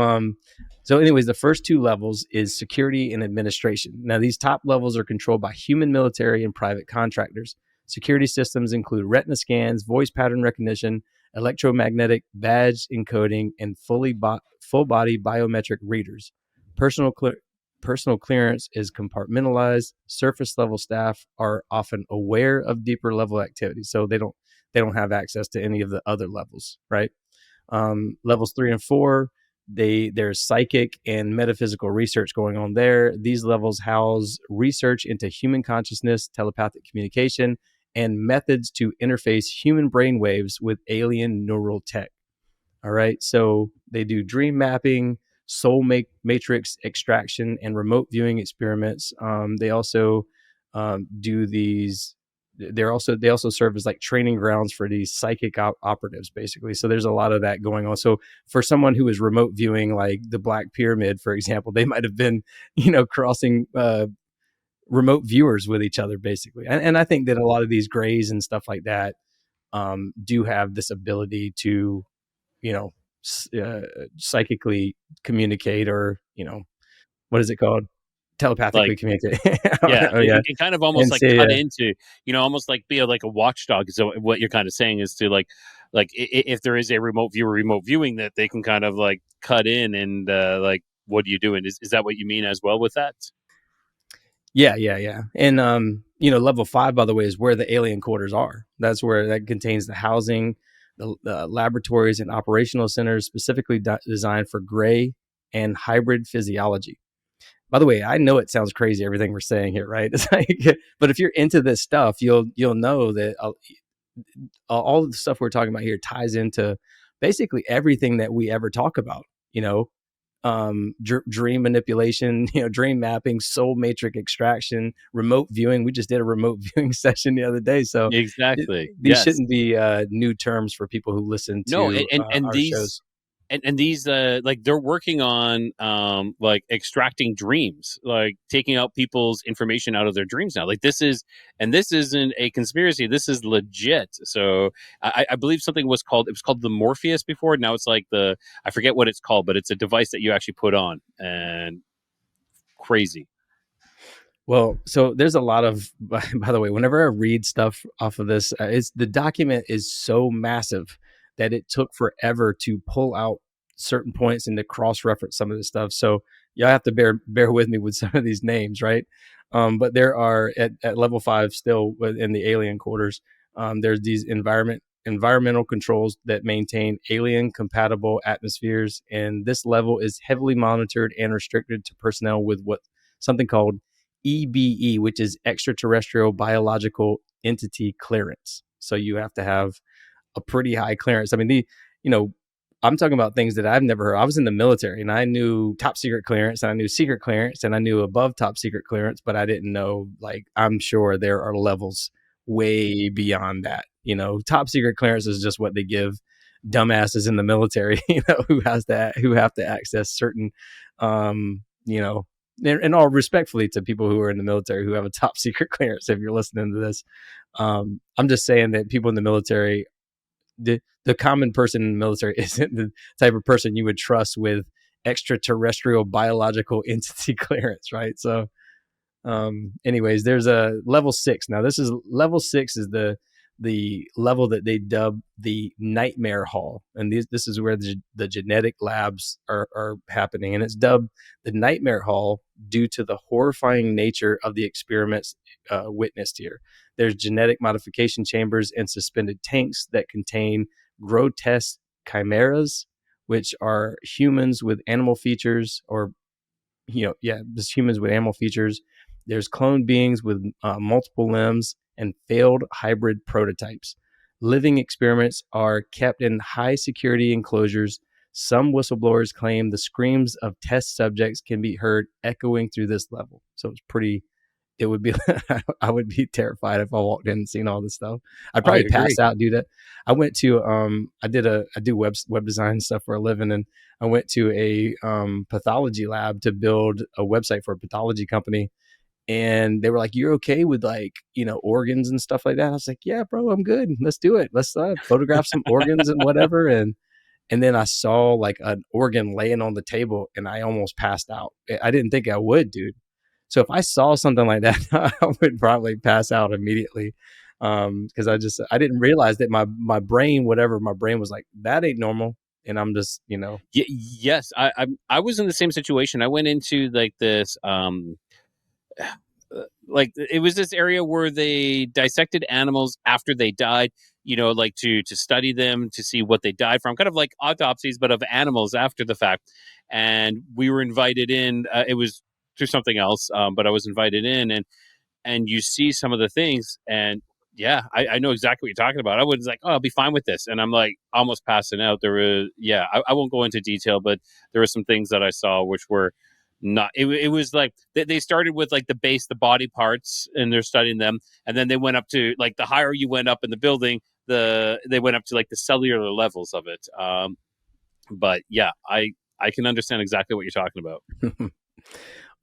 anyways, the first 2 levels is security and administration. Now these top levels are controlled by human military and private contractors. Security systems include retina scans, voice pattern recognition, electromagnetic badge encoding, and full body biometric readers. Personal personal clearance is compartmentalized. Surface level staff are often aware of deeper level activities, so they don't have access to any of the other levels, right? Levels 3 and 4, there's psychic and metaphysical research going on there. These levels house research into human consciousness, telepathic communication, and methods to interface human brain waves with alien neural tech. All right. So they do dream mapping, matrix extraction, and remote viewing experiments. They also do these. They also serve as like training grounds for these psychic operatives, basically. So there's a lot of that going on. So for someone who is remote viewing, like the Black Pyramid, for example, they might have been, crossing remote viewers with each other, basically. And I think that a lot of these grays and stuff like that do have this ability to, you know, uh, psychically communicate, or, what is it called? like Telepathically communicate. yeah, Oh, yeah. it kind of almost And like say, cut into, almost like be like a watchdog. So what you're kind of saying is to like if there is a remote viewing, that they can kind of like cut in and like, what are you doing? Is that what you mean as well with that? yeah, yeah, yeah. And, level 5, by the way, is where the alien quarters are. That's where that contains the housing, the laboratories and operational centers specifically designed for gray and hybrid physiology. By the way, I know it sounds crazy everything we're saying here, right? It's like, but if you're into this stuff, you'll know that all the stuff we're talking about here ties into basically everything that we ever talk about. Dream manipulation, dream mapping, soul matrix extraction, remote viewing. We just did a remote viewing session the other day, so Exactly. these Yes. shouldn't be new terms for people who listen No, to and our these shows. and these like they're working on like extracting dreams, like taking out people's information out of their dreams now. Like this isn't a conspiracy. This is legit. So I believe something it was called the Morpheus before. Now it's like I forget what it's called, but it's a device that you actually put on, and crazy. Well, so there's a lot of, by the way, whenever I read stuff off of this, the document is so massive that it took forever to pull out certain points and to cross reference some of this stuff. So y'all have to bear with me with some of these names, right? But there are at level 5 still in the alien quarters. There's these environmental controls that maintain alien compatible atmospheres, and this level is heavily monitored and restricted to personnel with something called EBE, which is extraterrestrial biological entity clearance. So you have to have a pretty high clearance. I mean, you know, I'm talking about things that I've never heard. I was in the military and I knew top secret clearance and I knew secret clearance and I knew above top secret clearance, but I didn't know, like, I'm sure there are levels way beyond that. Top secret clearance is just what they give dumbasses in the military, who have to access certain, and all respectfully to people who are in the military who have a top secret clearance. If you're listening to this, I'm just saying that people in the military, the common person in the military isn't the type of person you would trust with extraterrestrial biological entity clearance, right? So, anyways, there's a level 6. Now, this is level 6 is the level that they dub the Nightmare Hall, and this is where the genetic labs are happening, and it's dubbed the Nightmare Hall due to the horrifying nature of the experiments witnessed here. There's genetic modification chambers and suspended tanks that contain grotesque chimeras, which are humans with animal features, or just humans with animal features. There's cloned beings with multiple limbs and failed hybrid prototypes. Living experiments are kept in high security enclosures. Some whistleblowers claim the screams of test subjects can be heard echoing through this level. So it would be, I would be terrified if I walked in and seen all this stuff. I'd I probably agree. pass out, dude. I went to, I do web design stuff for a living, and I went to a pathology lab to build a website for a pathology company. And they were like, "You're okay with, like, organs and stuff like that?" I was like, "Yeah, bro, I'm good. Let's do it. Let's photograph some organs and whatever." And then I saw like an organ laying on the table, and I almost passed out. I didn't think I would, dude. So if I saw something like that, I would probably pass out immediately, because I didn't realize that my brain, whatever my brain was like, that ain't normal, and I'm just Yes, I was in the same situation. I went into like this like it was this area where they dissected animals after they died, like to study them, to see what they died from, kind of like autopsies but of animals after the fact. And we were invited in. It was through something else, but I was invited in, and you see some of the things, and yeah, I know exactly what you're talking about. I was like, oh, I'll be fine with this, and I'm like almost passing out. There was, yeah, I won't go into detail, but there were some things that I saw which were not. It was like they started with like the base, the body parts, and they're studying them, and then they went up to, like, the higher you went up in the building, they went up to like the cellular levels of it. But yeah, I can understand exactly what you're talking about.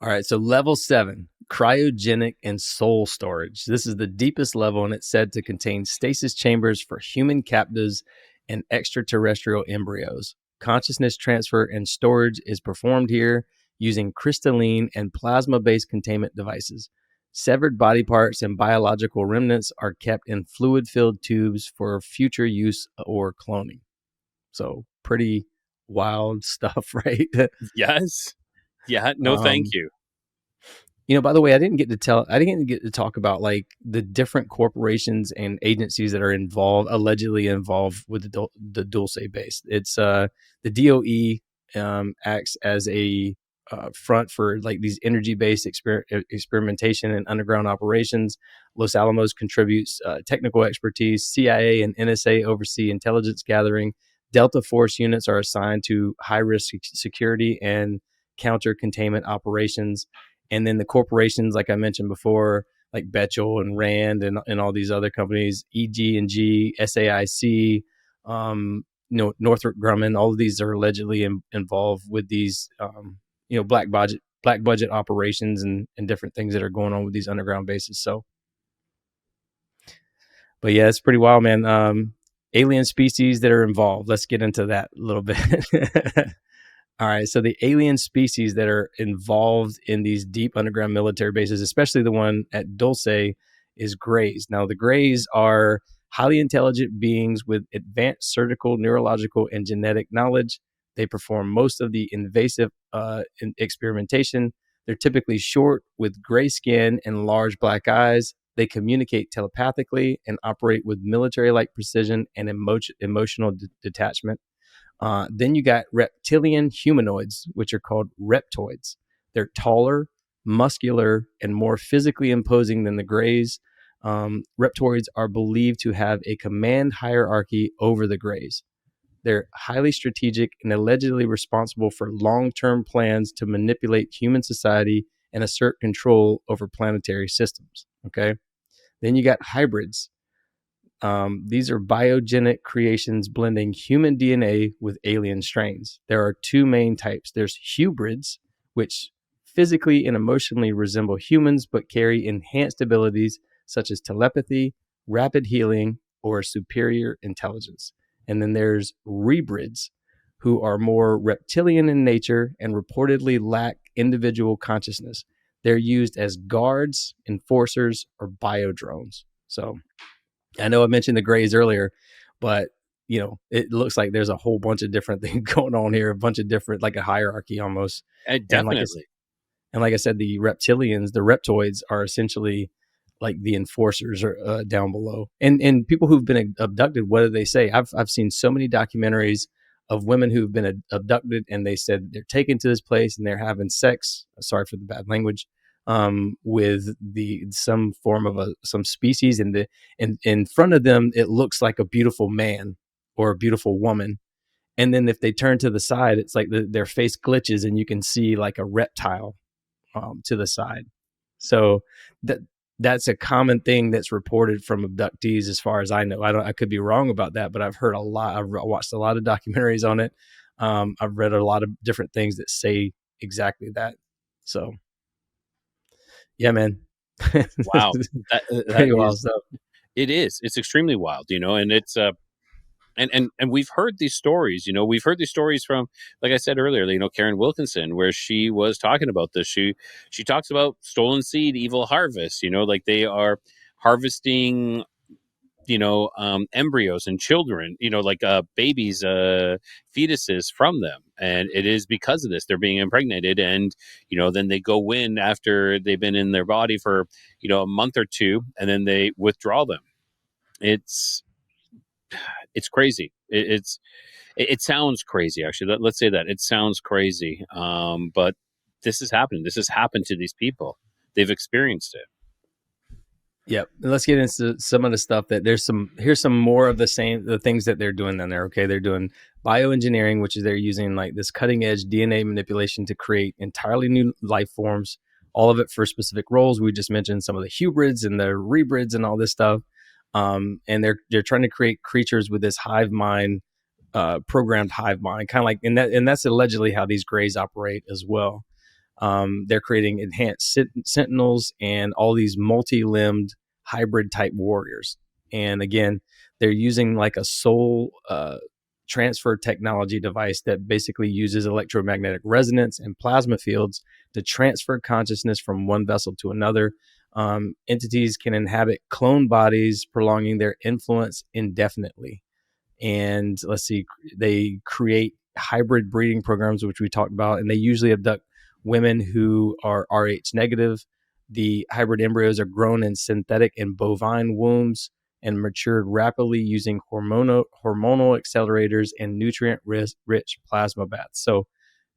All right, so level 7, cryogenic and soul storage. This is the deepest level, and it's said to contain stasis chambers for human captives and extraterrestrial embryos. Consciousness transfer and storage is performed here using crystalline and plasma-based containment devices. Severed body parts and biological remnants are kept in fluid-filled tubes for future use or cloning. So pretty wild stuff, right? Yes. Yeah. No, thank um, you. by the way, I didn't get to talk about, like, the different corporations and agencies that are allegedly involved with the Dulce Base. It's the DOE acts as a front for, like, these energy-based experimentation and underground operations. Los Alamos contributes technical expertise. CIA and NSA oversee intelligence gathering. Delta Force units are assigned to high-risk security and counter containment operations. And then the corporations, like I mentioned before, like Bechtel and Rand and all these other companies, EG&G, SAIC, Northrop Grumman, all of these are allegedly involved with these, black budget operations and different things that are going on with these underground bases. So, but yeah, it's pretty wild, man. Alien species that are involved. Let's get into that a little bit. All right, so the alien species that are involved in these deep underground military bases, especially the one at Dulce, is Greys. Now, the Greys are highly intelligent beings with advanced surgical, neurological, and genetic knowledge. They perform most of the invasive experimentation. They're typically short with gray skin and large black eyes. They communicate telepathically and operate with military-like precision and emotional detachment. Then you got reptilian humanoids, which are called reptoids. They're taller, muscular, and more physically imposing than the Greys. Reptoids are believed to have a command hierarchy over the Greys. They're highly strategic and allegedly responsible for long-term plans to manipulate human society and assert control over planetary systems. Okay. Then you got hybrids. These are biogenic creations blending human DNA with alien strains. There are two main types. There's hybrids, which physically and emotionally resemble humans but carry enhanced abilities such as telepathy, rapid healing, or superior intelligence. And then there's rebrids, who are more reptilian in nature and reportedly lack individual consciousness. They're used as guards, enforcers, or biodrones. So I know I mentioned the Greys earlier, but it looks like there's a whole bunch of different things going on here, a bunch of different, like a hierarchy almost. And like I Definitely. and like I said, the reptilians, the reptoids, are essentially like the enforcers are down below. And people who've been abducted, what do they say? I've seen so many documentaries of women who've been abducted, and they said they're taken to this place and they're having sex. Sorry for the bad language. With some form of some species, and in front of them it looks like a beautiful man or a beautiful woman, and then if they turn to the side, it's like their face glitches and you can see like a reptile to the side. So that that's a common thing that's reported from abductees, as far as I know. I could be wrong about that, but I've heard a lot. I've watched a lot of documentaries on it. I've read a lot of different things that say exactly that. So yeah, man. Wow. That Pretty wild is, stuff. it is. It's extremely wild, and it's and we've heard these stories. We've heard these stories from, like I said earlier, Karen Wilkinson, where she was talking about this. She talks about stolen seed, evil harvest. Like they are harvesting, embryos and children, like babies, fetuses from them, and it is because of this they're being impregnated, and then they go in after they've been in their body for a month or two, and then they withdraw them. It's it's crazy. It sounds crazy, actually. Let's say that it sounds crazy, but this is happening. This has happened to these people. They've experienced it. Yep. Let's get into some of the stuff that here's some more of the things that they're doing down there. Okay. They're doing bioengineering, which is they're using like this cutting edge DNA manipulation to create entirely new life forms, all of it for specific roles. We just mentioned some of the hybrids and the rebrids and all this stuff. And they're trying to create creatures with this hive mind, programmed hive mind, kind of like, and that's allegedly how these Greys operate as well. They're creating enhanced sentinels and all these multi-limbed hybrid type warriors. And again, they're using like a soul transfer technology device that basically uses electromagnetic resonance and plasma fields to transfer consciousness from one vessel to another. Entities can inhabit clone bodies, prolonging their influence indefinitely. And let's see, they create hybrid breeding programs, which we talked about, and they usually abduct women who are Rh negative. The hybrid embryos are grown in synthetic and bovine wombs and matured rapidly using hormonal accelerators and nutrient rich plasma baths. So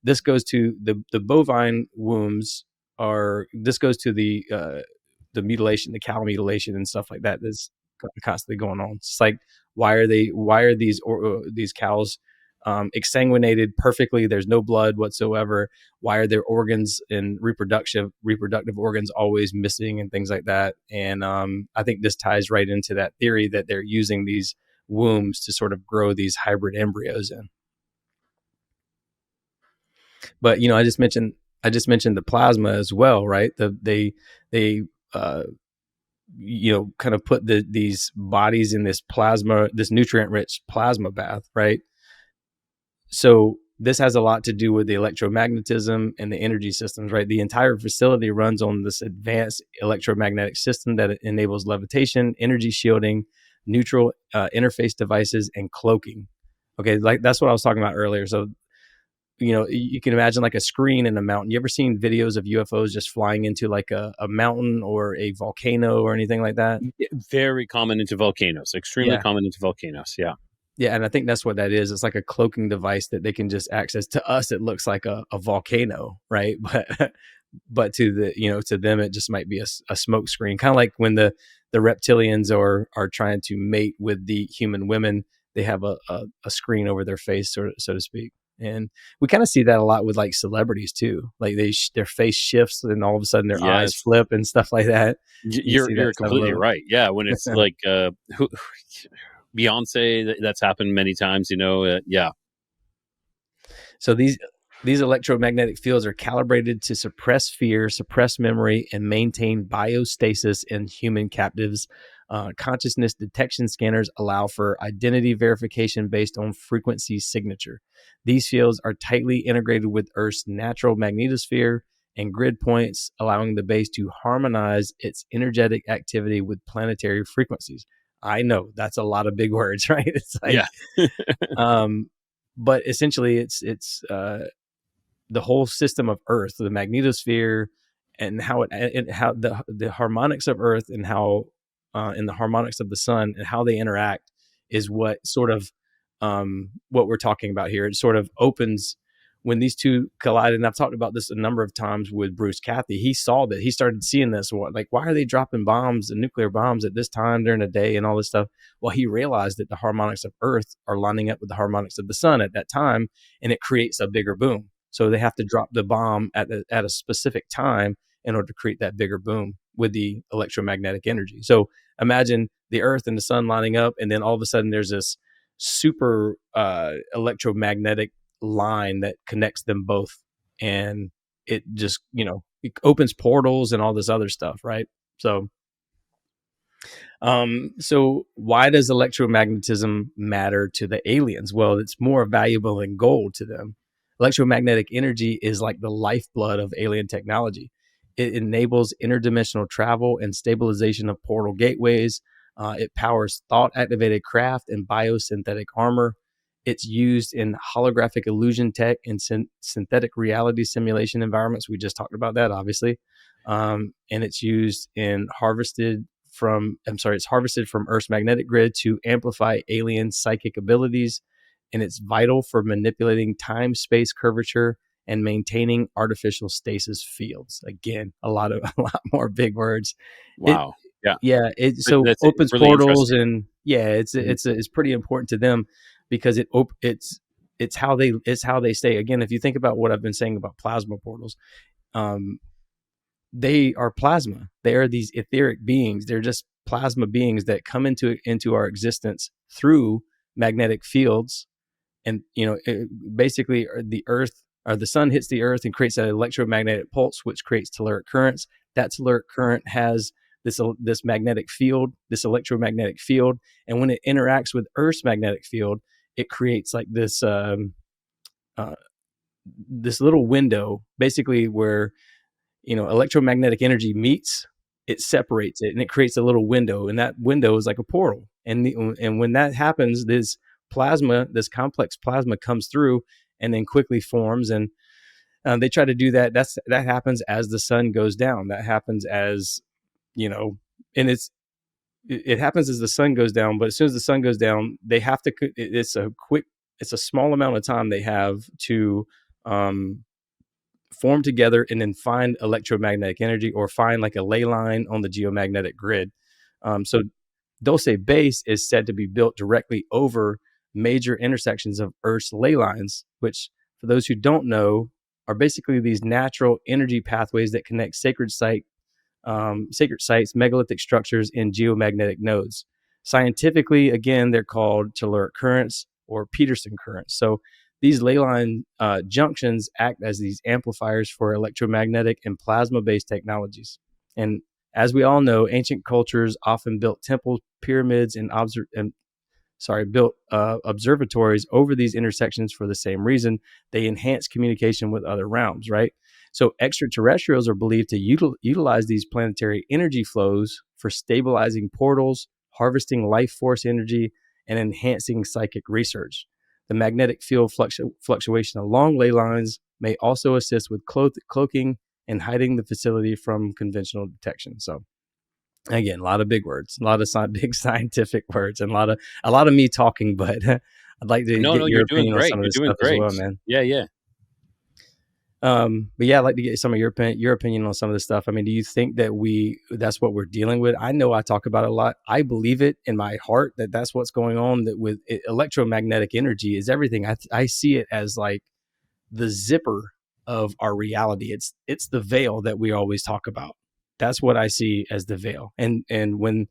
this goes to the bovine wombs, are this goes to the mutilation, the cow mutilation and stuff like that that's constantly going on. It's like, why are these cows exsanguinated perfectly? There's no blood whatsoever. Why are their organs and reproductive organs always missing and things like that? And I think this ties right into that theory that they're using these wombs to sort of grow these hybrid embryos in. But I just mentioned the plasma as well, right? They uh, kind of put these bodies in this plasma, this nutrient rich plasma bath, right? So this has a lot to do with the electromagnetism and the energy systems, right? The entire facility runs on this advanced electromagnetic system that enables levitation, energy shielding, neutral interface devices, and cloaking. Okay, like that's what I was talking about earlier. So you can imagine like a screen in a mountain. You ever seen videos of UFOs just flying into like a mountain or a volcano or anything like that? Very common into volcanoes. Extremely Yeah. common into volcanoes. Yeah. Yeah, and I think that's what that is. It's like a cloaking device that they can just access. To us, it looks like a volcano, right? but to them, it just might be a smoke screen. Kind of like when the reptilians are trying to mate with the human women, they have a screen over their face, so to speak. And we kind of see that a lot with like celebrities too. Like their face shifts and all of a sudden their eyes Yes. flip and stuff like that. You see that You're stuff a completely little. right. Yeah, when it's like Beyonce, that's happened many times. Yeah. So these electromagnetic fields are calibrated to suppress fear, suppress memory, and maintain biostasis in human captives. Consciousness detection scanners allow for identity verification based on frequency signature. These fields are tightly integrated with Earth's natural magnetosphere and grid points, allowing the base to harmonize its energetic activity with planetary frequencies. I know that's a lot of big words, right? It's like, Yeah. but essentially, it's the whole system of Earth, the magnetosphere, and how the harmonics of Earth and how and the harmonics of the sun and how they interact is what sort of what we're talking about here. It sort of opens when these two collide. And I've talked about this a number of times with Bruce Cathy. He saw that. He started seeing this. Like, why are they dropping bombs and nuclear bombs at this time during the day and all this stuff? Well, he realized that the harmonics of Earth are lining up with the harmonics of the sun at that time, and it creates a bigger boom. So they have to drop the bomb at a specific time in order to create that bigger boom with the electromagnetic energy. So imagine the Earth and the sun lining up, and then all of a sudden there's this super electromagnetic line that connects them both, and it just it opens portals and all this other stuff, right? So why does electromagnetism matter to the aliens? Well, it's more valuable than gold to them. Electromagnetic energy is like the lifeblood of alien technology. It enables interdimensional travel and stabilization of portal gateways. It powers thought-activated craft and biosynthetic armor. It's used in holographic illusion tech and synthetic reality simulation environments. We just talked about that, obviously. And it's used in it's harvested from Earth's magnetic grid to amplify alien psychic abilities, and it's vital for manipulating time-space curvature and maintaining artificial stasis fields. Again, a lot more big words. It Wow. Yeah. Yeah, it so That's opens really portals, interesting. and yeah, it's pretty important to them because it's how they stay. Again, if you think about what I've been saying about plasma portals, um, they are plasma. They are these etheric beings. They're just plasma beings that come into our existence through magnetic fields. And basically the earth or the sun hits the earth and creates an electromagnetic pulse, which creates telluric currents. That telluric current has this magnetic field, this electromagnetic field, and when it interacts with Earth's magnetic field, it creates like uh, this little window, basically where electromagnetic energy meets, it separates it, and it creates a little window, and that window is like a portal. And when that happens, this complex plasma comes through and then quickly forms. And they try to do that. That happens as the sun goes down. That happens as and it happens as the sun goes down. But as soon as the sun goes down, they have to. It's a small amount of time they have to form together and then find electromagnetic energy or find like a ley line on the geomagnetic grid. So Dulce Base is said to be built directly over major intersections of Earth's ley lines, which, for those who don't know, are basically these natural energy pathways that connect sacred sites, megalithic structures, and geomagnetic nodes. Scientifically, again, they're called telluric currents or Peterson currents. So these ley line junctions act as these amplifiers for electromagnetic and plasma-based technologies. And as we all know, ancient cultures often built temples, pyramids, and built observatories over these intersections for the same reason. They enhance communication with other realms, right? So extraterrestrials are believed to utilize these planetary energy flows for stabilizing portals, harvesting life force energy, and enhancing psychic research. The magnetic field fluctuation along ley lines may also assist with cloaking and hiding the facility from conventional detection. So again, a lot of big words, a lot of big scientific words, and a lot of me talking. But I'd like to No, get no, your you're doing opinion on great. some of You're this doing stuff as great. well, man. Yeah, yeah. But yeah, I'd like to get some of your opinion on some of this stuff. I mean, do you think that that's what we're dealing with? I know I talk about it a lot. I believe it in my heart that that's what's going on. That with electromagnetic energy is everything. I see it as like the zipper of our reality. It's the veil that we always talk about. That's what I see as the veil. And when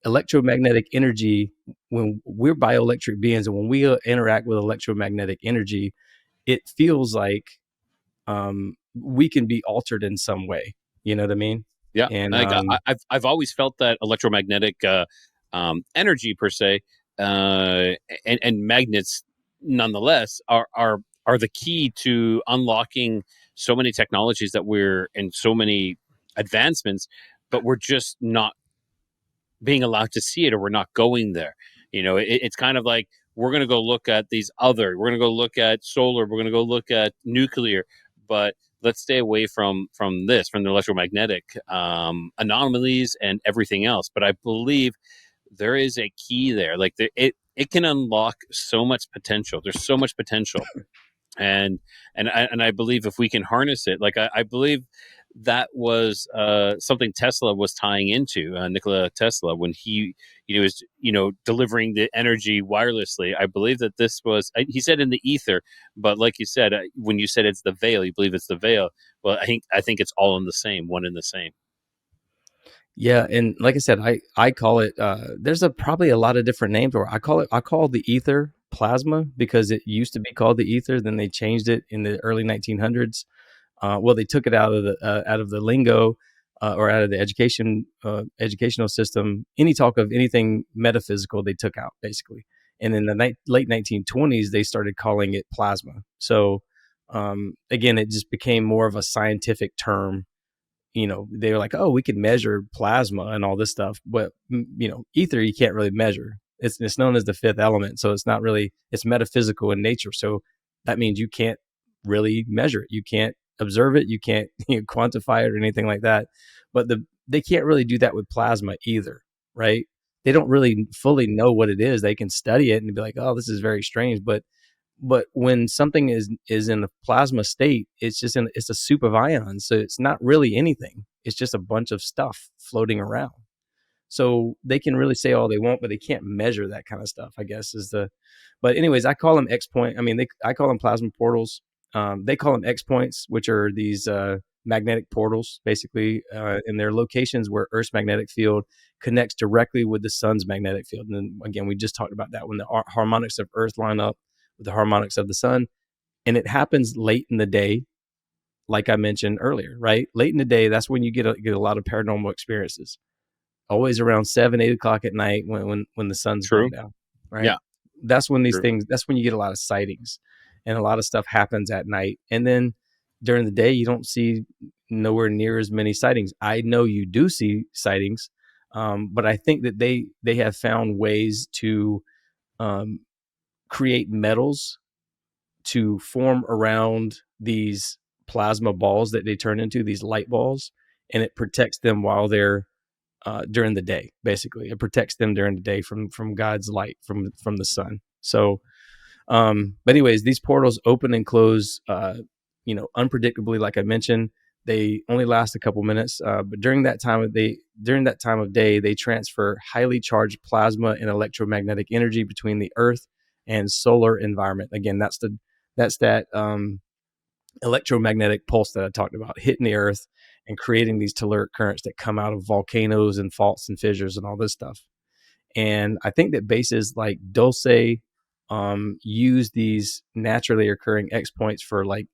electromagnetic energy, when we're bioelectric beings, and when we interact with electromagnetic energy, it feels like we can be altered in some way. You know what I mean? Yeah, And like I've always felt that electromagnetic energy per se, and magnets nonetheless are the key to unlocking so many technologies that we're in, so many advancements, but we're just not being allowed to see it, or we're not going there. It's kind of like we're going to go look at we're going to go look at solar, we're going to go look at nuclear, but let's stay away from the electromagnetic anomalies and everything else. But I believe there is a key there. Like it can unlock so much potential. There's so much potential, and I believe if we can harness it, like I believe that was something Tesla was tying into, Nikola Tesla, when he was delivering the energy wirelessly. I believe that this was, he said, in the ether, but like you said, when you said it's the veil, you believe it's the veil. Well, I think it's all in the same, one in the same. yeah, and like I said, I call it. There's probably a lot of different names, or I call the ether plasma because it used to be called the ether. Then they changed it in the early 1900s. Well, they took it out of the lingo, or out of the educational system. Any talk of anything metaphysical, they took out basically. And in the late 1920s, they started calling it plasma. So again, it just became more of a scientific term. They were like, oh, we can measure plasma and all this stuff, but ether you can't really measure. It's known as the fifth element, so it's not really, it's metaphysical in nature. So that means you can't really measure it, you can't observe it, you can't quantify it or anything like that. But they can't really do that with plasma either, right? They don't really fully know what it is. They can study it and be like, oh, this is very strange, but when something is in a plasma state, it's a soup of ions, so it's not really anything. It's just a bunch of stuff floating around. So they can really say all they want, but they can't measure that kind of stuff, I guess is the. But anyways, I call them X point. I mean, I call them plasma portals. They call them X points, which are these magnetic portals, basically, in their locations where Earth's magnetic field connects directly with the sun's magnetic field. And then again, we just talked about that when the harmonics of Earth line up with the harmonics of the sun, and it happens late in the day, like I mentioned earlier, right? Late in the day, that's when you get a lot of paranormal experiences. Always around 7, 8 o'clock at night when the sun's True. going down, right? Yeah. That's when True. that's when you get a lot of sightings, and a lot of stuff happens at night. And then during the day, you don't see nowhere near as many sightings. I know you do see sightings, but I think that they have found ways to um, create metals to form around these plasma balls that they turn into, these light balls, and it protects them while they're during the day. Basically, it protects them during the day from God's light, from the sun. So, but anyways, these portals open and close, unpredictably. Like I mentioned, they only last a couple minutes, but during that time of day, they transfer highly charged plasma and electromagnetic energy between the Earth and solar environment. Again, that's that electromagnetic pulse that I talked about hitting the Earth and creating these telluric currents that come out of volcanoes and faults and fissures and all this stuff. And I think that bases like Dulce use these naturally occurring X points for like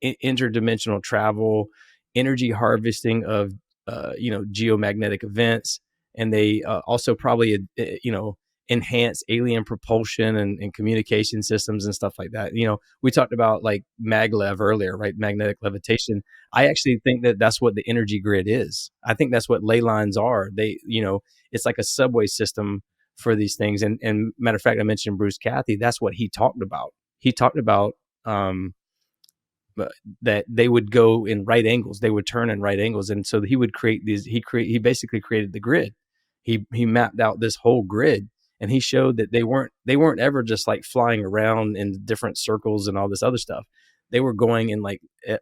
interdimensional travel, energy harvesting of geomagnetic events, and they also probably enhance alien propulsion and communication systems and stuff like that. We talked about like maglev earlier, right? Magnetic levitation. I actually think that that's what the energy grid is. I think that's what ley lines are. It's like a subway system for these things. And matter of fact, I mentioned Bruce Cathy. That's what he talked about. He talked about that they would go in right angles, they would turn in right angles, and so he would create these. He basically created the grid. He mapped out this whole grid, and he showed that they weren't ever just like flying around in different circles and all this other stuff. they were going in like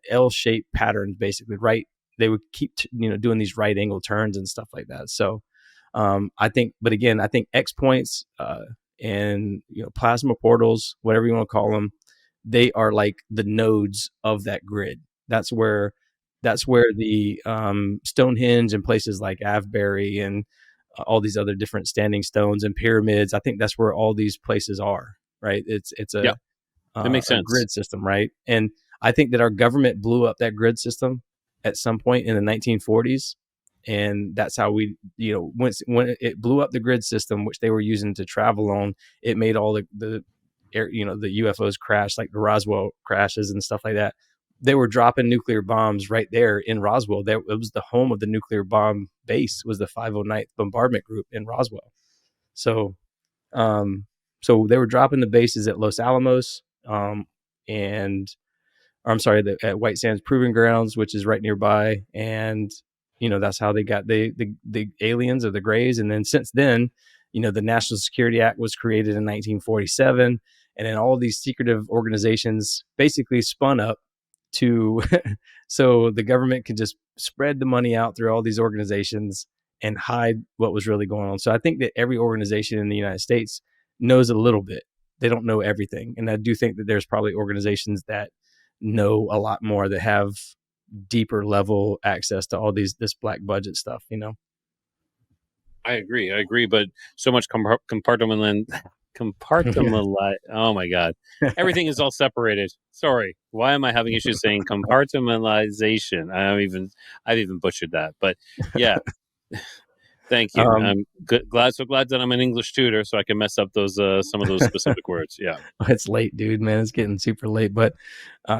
L-shaped patterns, basically, right? They would keep, doing these right angle turns and stuff like that. So I think, but again, I think X points and plasma portals, whatever you want to call them, they are like the nodes of that grid. That's where the Stonehenge and places like Avebury and all these other different standing stones and pyramids. I think that's where all these places are. Right? It's Yeah, that makes a sense. grid system, right? And I think that our government blew up that grid system at some point in the 1940s, and that's how we, when it blew up the grid system, which they were using to travel on, it made all the air, the UFOs crash, like the Roswell crashes and stuff like that. They were dropping nuclear bombs right there in Roswell. It was the home of the nuclear bomb base, was the 509th Bombardment Group in Roswell. So um, so they were dropping the bases at Los Alamos, and or I'm sorry, at White Sands Proving Grounds, which is right nearby, and that's how they got the aliens or the Greys. And then since then, the National Security Act was created in 1947, and then all these secretive organizations basically spun up to so the government could just spread the money out through all these organizations and hide what was really going on. So I think that every organization in the United States knows a little bit. They don't know everything. And I do think that there's probably organizations that know a lot more, that have deeper level access to all this black budget stuff, I agree, but so much compartmentalize. Oh my god, everything is all separated. Sorry, why am I having issues saying compartmentalization? I've even butchered that, but yeah. Thank you. I'm so glad that I'm an English tutor, so I can mess up those some of those specific words. Yeah, it's late, dude, man. It's getting super late. But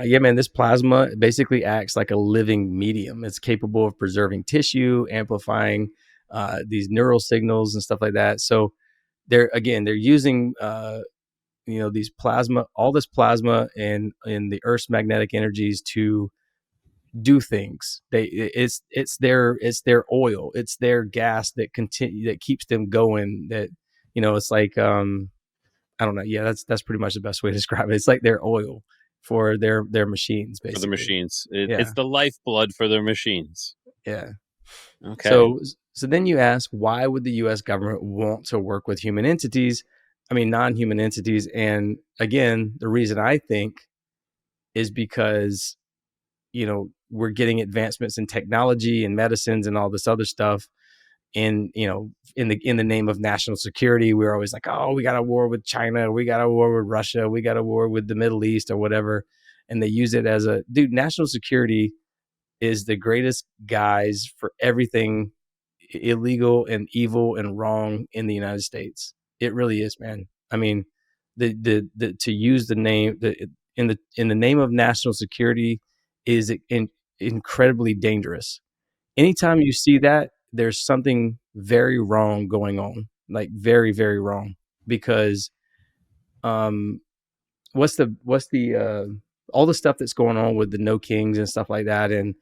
yeah, man, this plasma basically acts like a living medium. It's capable of preserving tissue, amplifying these neural signals and stuff like that. So they're using these plasma, all this plasma and in the Earth's magnetic energies to do things. It's their oil, it's their gas that keeps them going. That it's like I don't know. Yeah, that's pretty much the best way to describe it. It's like their oil for their machines, for the basically. machines, Yeah, it's the lifeblood for their machines. yeah. Okay. So then you ask, why would the U.S. government want to work with human entities? I mean, non-human entities. And again, the reason I think is because we're getting advancements in technology and medicines and all this other stuff. And in the name of national security, we're always like, oh, we got a war with China, we got a war with Russia, we got a war with the Middle East or whatever. And they use it as national security is the greatest guise for everything illegal and evil and wrong in the United States. It really is, man. I mean, the to use the name in the name of national security is incredibly dangerous. Anytime you see that, there's something very wrong going on, like very, very wrong. Because um, what's the all the stuff that's going on with the No Kings and stuff like that in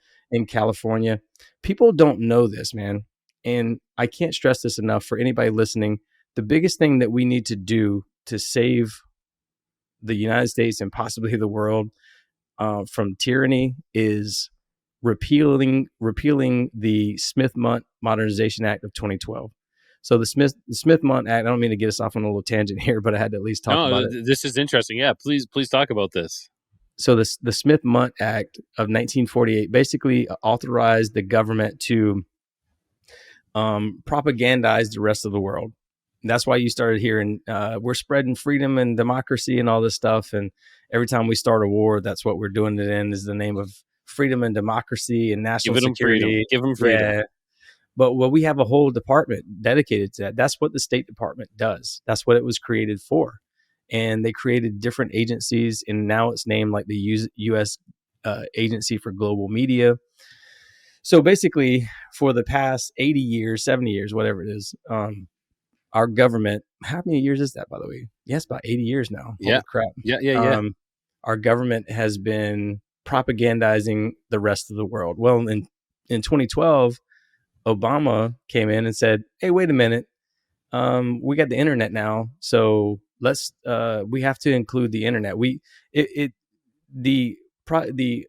California? People don't know this, man. And I can't stress this enough for anybody listening. The biggest thing that we need to do to save the United States and possibly the world from tyranny is repealing the Smith-Mundt Modernization Act of 2012. So the Smith-Mundt Act. I don't mean to get us off on a little tangent here, but I had to at least talk about No, it. this is interesting. Yeah, please talk about this. So the Smith-Mundt Act of 1948 basically authorized the government to propagandize the rest of the world. That's why you started hearing we're spreading freedom and democracy and all this stuff. And every time we start a war, that's what we're doing it in, is the name of freedom and democracy and national Give them freedom. security. Give them freedom. Yeah. But we have a whole department dedicated to that. That's what the State Department does. That's what it was created for. And they created different agencies, and now it's named like the U.S. Agency for Global Media. So basically, for the past 80 years, 70 years, whatever it is, our government, how many years is that, by the way? Yes, about 80 years now. Yeah. Holy crap. Yeah. Our government has been propagandizing the rest of the world. Well, in 2012, Obama came in and said, hey, wait a minute. We got the internet now. So we have to include the internet. The the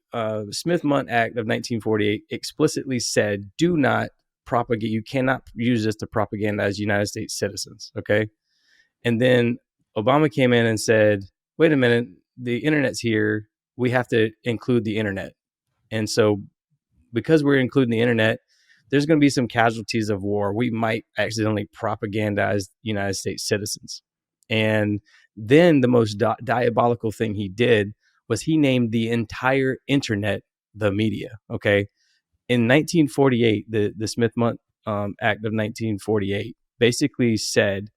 Smith-Mundt Act of 1948 explicitly said, do not propagate. You cannot use this to propagandize United States citizens. Okay. And then Obama came in and said, wait a minute, the internet's here. We have to include the internet. And so because we're including the internet, there's going to be some casualties of war. We might accidentally propagandize United States citizens. And then the most diabolical thing he did was he named the entire internet the media. Okay. In 1948, the Smith-Mundt Act of 1948 basically said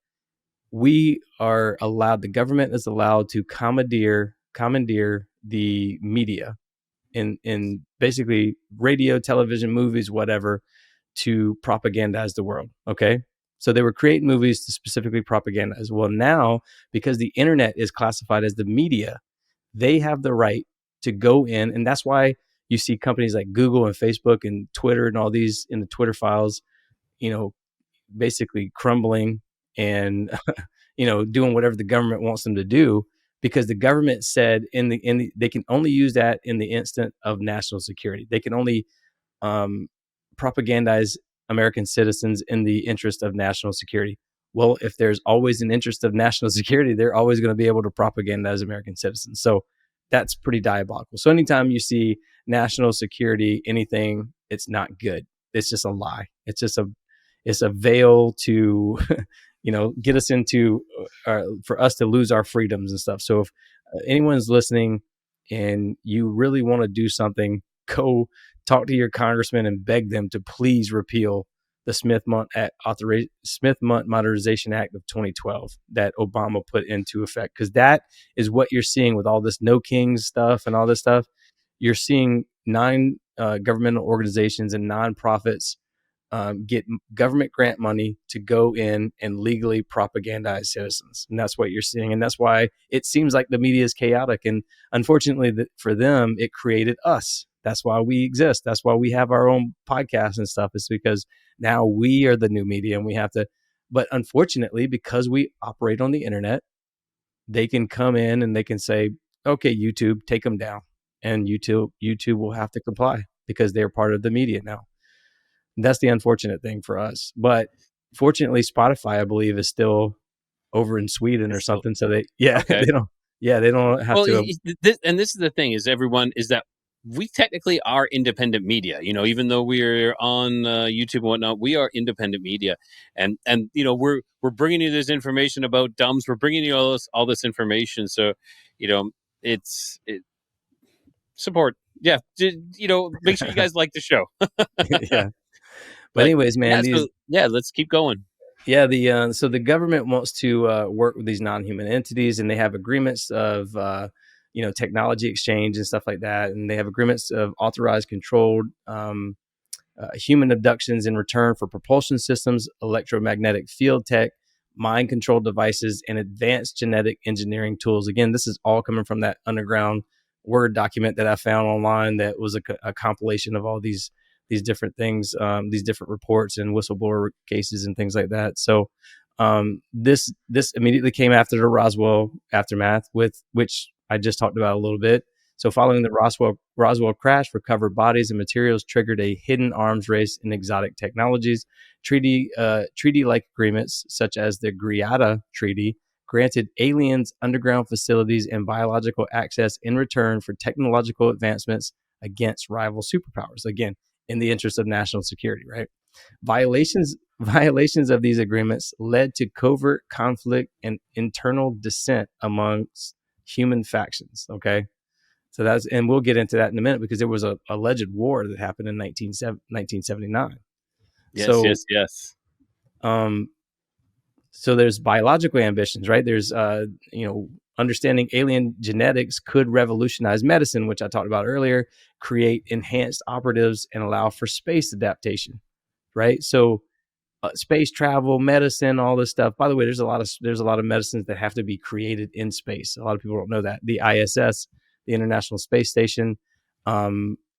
we are allowed, the government is allowed to commandeer the media in basically radio, television, movies, whatever, to propagandize the world. Okay. So they were creating movies to specifically propagandize. Well, now, because the internet is classified as the media, they have the right to go in. And that's why you see companies like Google and Facebook and Twitter and all these in the Twitter files, you know, basically crumbling and doing whatever the government wants them to do, because the government said they can only use that in the instant of national security. They can only propagandize American citizens in the interest of national security. Well, if there's always an interest of national security, they're always going to be able to propagandize American citizens. So that's pretty diabolical. So anytime you see national security, anything, it's not good. It's just a lie. It's a veil to, get us into, for us to lose our freedoms and stuff. So if anyone's listening and you really want to do something, go talk to your congressman and beg them to please repeal the Smith-Mundt Modernization Act of 2012 that Obama put into effect, because that is what you're seeing with all this no kings stuff and all this stuff. You're seeing governmental organizations and nonprofits get government grant money to go in and legally propagandize citizens. And that's what you're seeing. And that's why it seems like the media is chaotic. And unfortunately for them, it created us. That's why we exist. That's why we have our own podcast and stuff, is because now we are the new media and we have to. But unfortunately, because we operate on the internet, they can come in and they can say, okay, YouTube, take them down. And YouTube will have to comply because they're part of the media now. That's the unfortunate thing for us. But fortunately, Spotify, I believe, is still over in Sweden or something. So they Okay. they don't have Well, to. this is the thing, is that we technically are independent media. Even though we're on YouTube and whatnot, we are independent media, and we're bringing you this information about D.U.M.B.s. We're bringing you all this information. So, it's support. Yeah, make sure you guys like the show. Yeah. But But anyways, man, let's keep going. so the government wants to work with these non-human entities, and they have agreements of technology exchange and stuff like that, and they have agreements of authorized, controlled human abductions in return for propulsion systems, electromagnetic field tech, mind control devices, and advanced genetic engineering tools. Again, this is all coming from that underground Word document that I found online that was a compilation of all these different things, these different reports and whistleblower cases and things like that. So this immediately came after the Roswell aftermath, with which I just talked about a little bit. So following the Roswell crash, recovered bodies and materials triggered a hidden arms race in exotic technologies. Treaty-like agreements, such as the Greada Treaty, granted aliens underground facilities and biological access in return for technological advancements against rival superpowers. Again, in the interest of national security, right? Violations of these agreements led to covert conflict and internal dissent amongst human factions. Okay. So and we'll get into that in a minute, because there was a alleged war that happened in 1979. Yes, So, yes, yes. So there's biological ambitions, right? There's, understanding alien genetics could revolutionize medicine, which I talked about earlier, create enhanced operatives, and allow for space adaptation, right? So space travel, medicine, all this stuff. By the way, there's a lot of medicines that have to be created in space. A lot of people don't know that. The ISS, the International Space Station,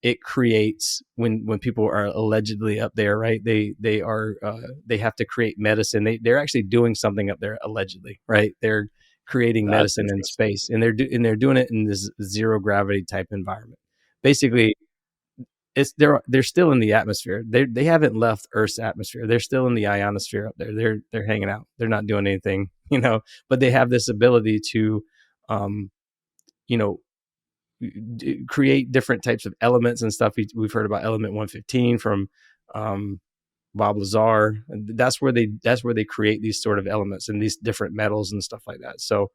it creates, when people are allegedly up there, right? They have to create medicine. They're actually doing something up there allegedly, right? They're creating That's medicine in interesting. space, and they're doing it in this zero gravity type environment. Basically, they're still in the atmosphere. They haven't left Earth's atmosphere. They're still in the ionosphere up there. They're hanging out. They're not doing anything, But they have this ability to, um, you know, create different types of elements and stuff. We've heard about element 115 from um, Bob Lazar. That's where they create these sort of elements and these different metals and stuff like that. So,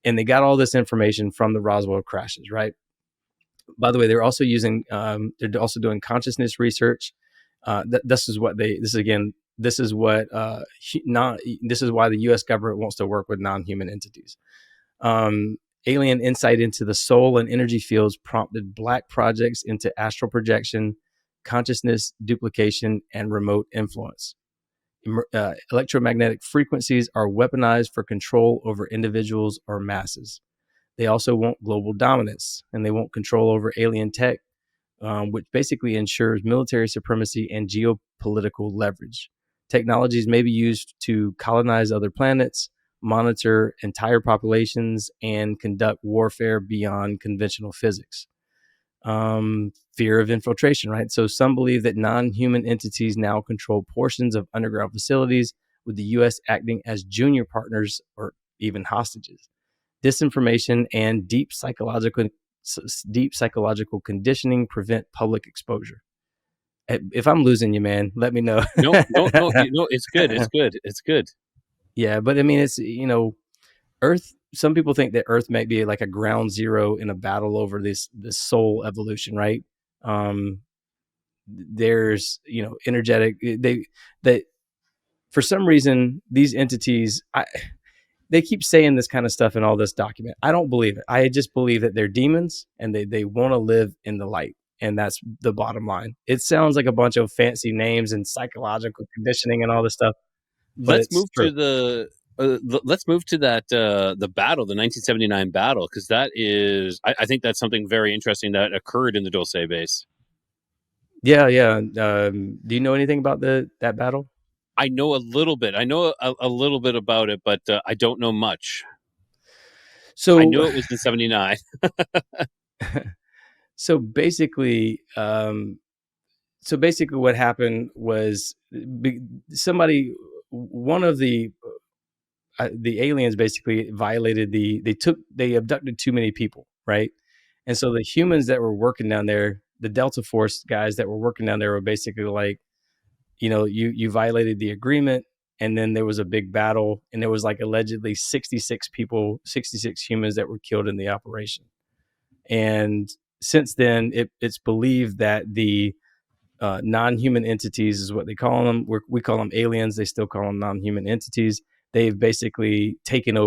and they got all this information from the Roswell crashes, right? By the way, they're also doing consciousness research. This is what they. This is again. This is what not. This is why the U.S. government wants to work with non-human entities. Um, Alien insight into the soul and energy fields prompted black projects into astral projection, consciousness duplication, and remote influence. Electromagnetic frequencies are weaponized for control over individuals or masses. They also want global dominance, and they want control over alien tech, which basically ensures military supremacy and geopolitical leverage. Technologies may be used to colonize other planets, monitor entire populations, and conduct warfare beyond conventional physics. Fear of infiltration, right? So some believe that non-human entities now control portions of underground facilities, with the U.S. acting as junior partners or even hostages. Disinformation and deep psychological conditioning prevent public exposure. If I'm losing you, man, let me know. No, no, no, it's good. It's good. It's good. Yeah, but I mean, it's Earth. Some people think that Earth might be like a ground zero in a battle over this soul evolution, right? Um, there's energetic. That for some reason these entities, they keep saying this kind of stuff in all this document. I don't believe it. I just believe that they're demons and they want to live in the light. And that's the bottom line. It sounds like a bunch of fancy names and psychological conditioning and all this stuff, but Let's it's move true. to let's move to that the battle, the 1979 battle, because that is I think that's something very interesting that occurred in the Dulce Base. Yeah, yeah. Do you know anything about that battle? I know a little bit. I know a little bit about it, but I don't know much. I So, knew it was in '79. so basically, what happened was somebody, one of the aliens basically violated they abducted too many people, right? And so the humans that were working down there, the Delta Force guys that were working down there, were basically like, you violated the agreement. And then there was a big battle, and there was like allegedly 66 people, 66 humans that were killed in the operation. And since then, it's believed that the non-human entities is what they call them. We call them aliens. They still call them non-human entities. They've basically taken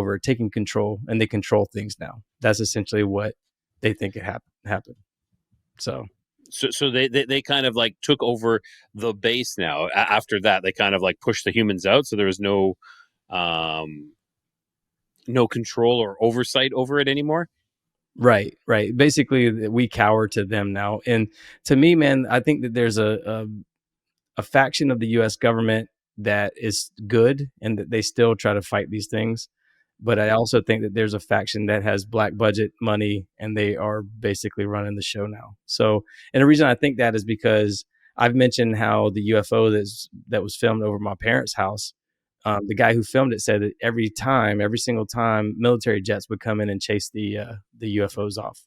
control, and they control things now. That's essentially what they think it happened. So So they kind of like took over the base now. After that, they kind of like pushed the humans out, so there was um, no control or oversight over it anymore. right, right. Basically, we cower to them now. And to me, man, I think that there's a faction of the U.S. government that is good and that they still try to fight these things. But I also think that there's a faction that has black budget money and they are basically running the show now. So, and the reason I think that is because I've mentioned how the UFO that was filmed over my parents' house. The guy who filmed it said that every single time, military jets would come in and chase the UFOs off.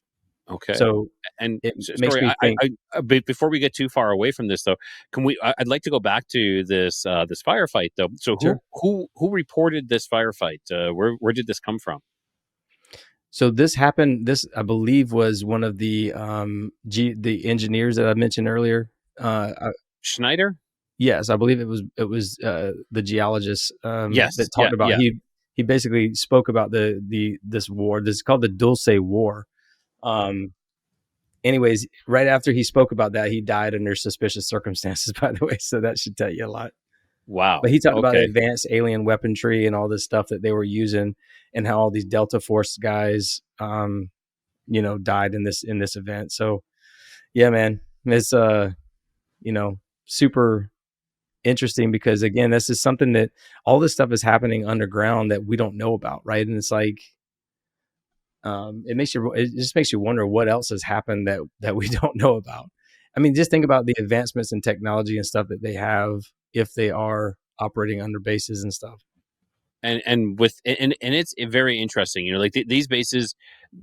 Okay. So And it makes sorry, me think. before we get too far away from this, though, can we? I'd like to go back to this firefight, though. So Sure. who reported this firefight? Where did this come from? So this happened. This, I believe, was one of the engineers that I mentioned earlier. Schneider? Yes, I believe it was the geologist Yes. that Yeah. talked about. Yeah. He basically spoke about this war. This is called the Dulce War. Um, Anyways, right after he spoke about that, he died under suspicious circumstances. By the way, so that should tell you a lot. Wow. But he talked about Okay. advanced alien weaponry and all this stuff that they were using, and how all these Delta Force guys, died in this event. So yeah, man, it's you know super. interesting because again, this is something that all this stuff is happening underground that we don't know about, right? And it's like it just makes you wonder what else has happened that we don't know about. I mean, just think about the advancements in technology and stuff that they have if they are operating under bases and stuff. And it's very interesting, you know, like these bases,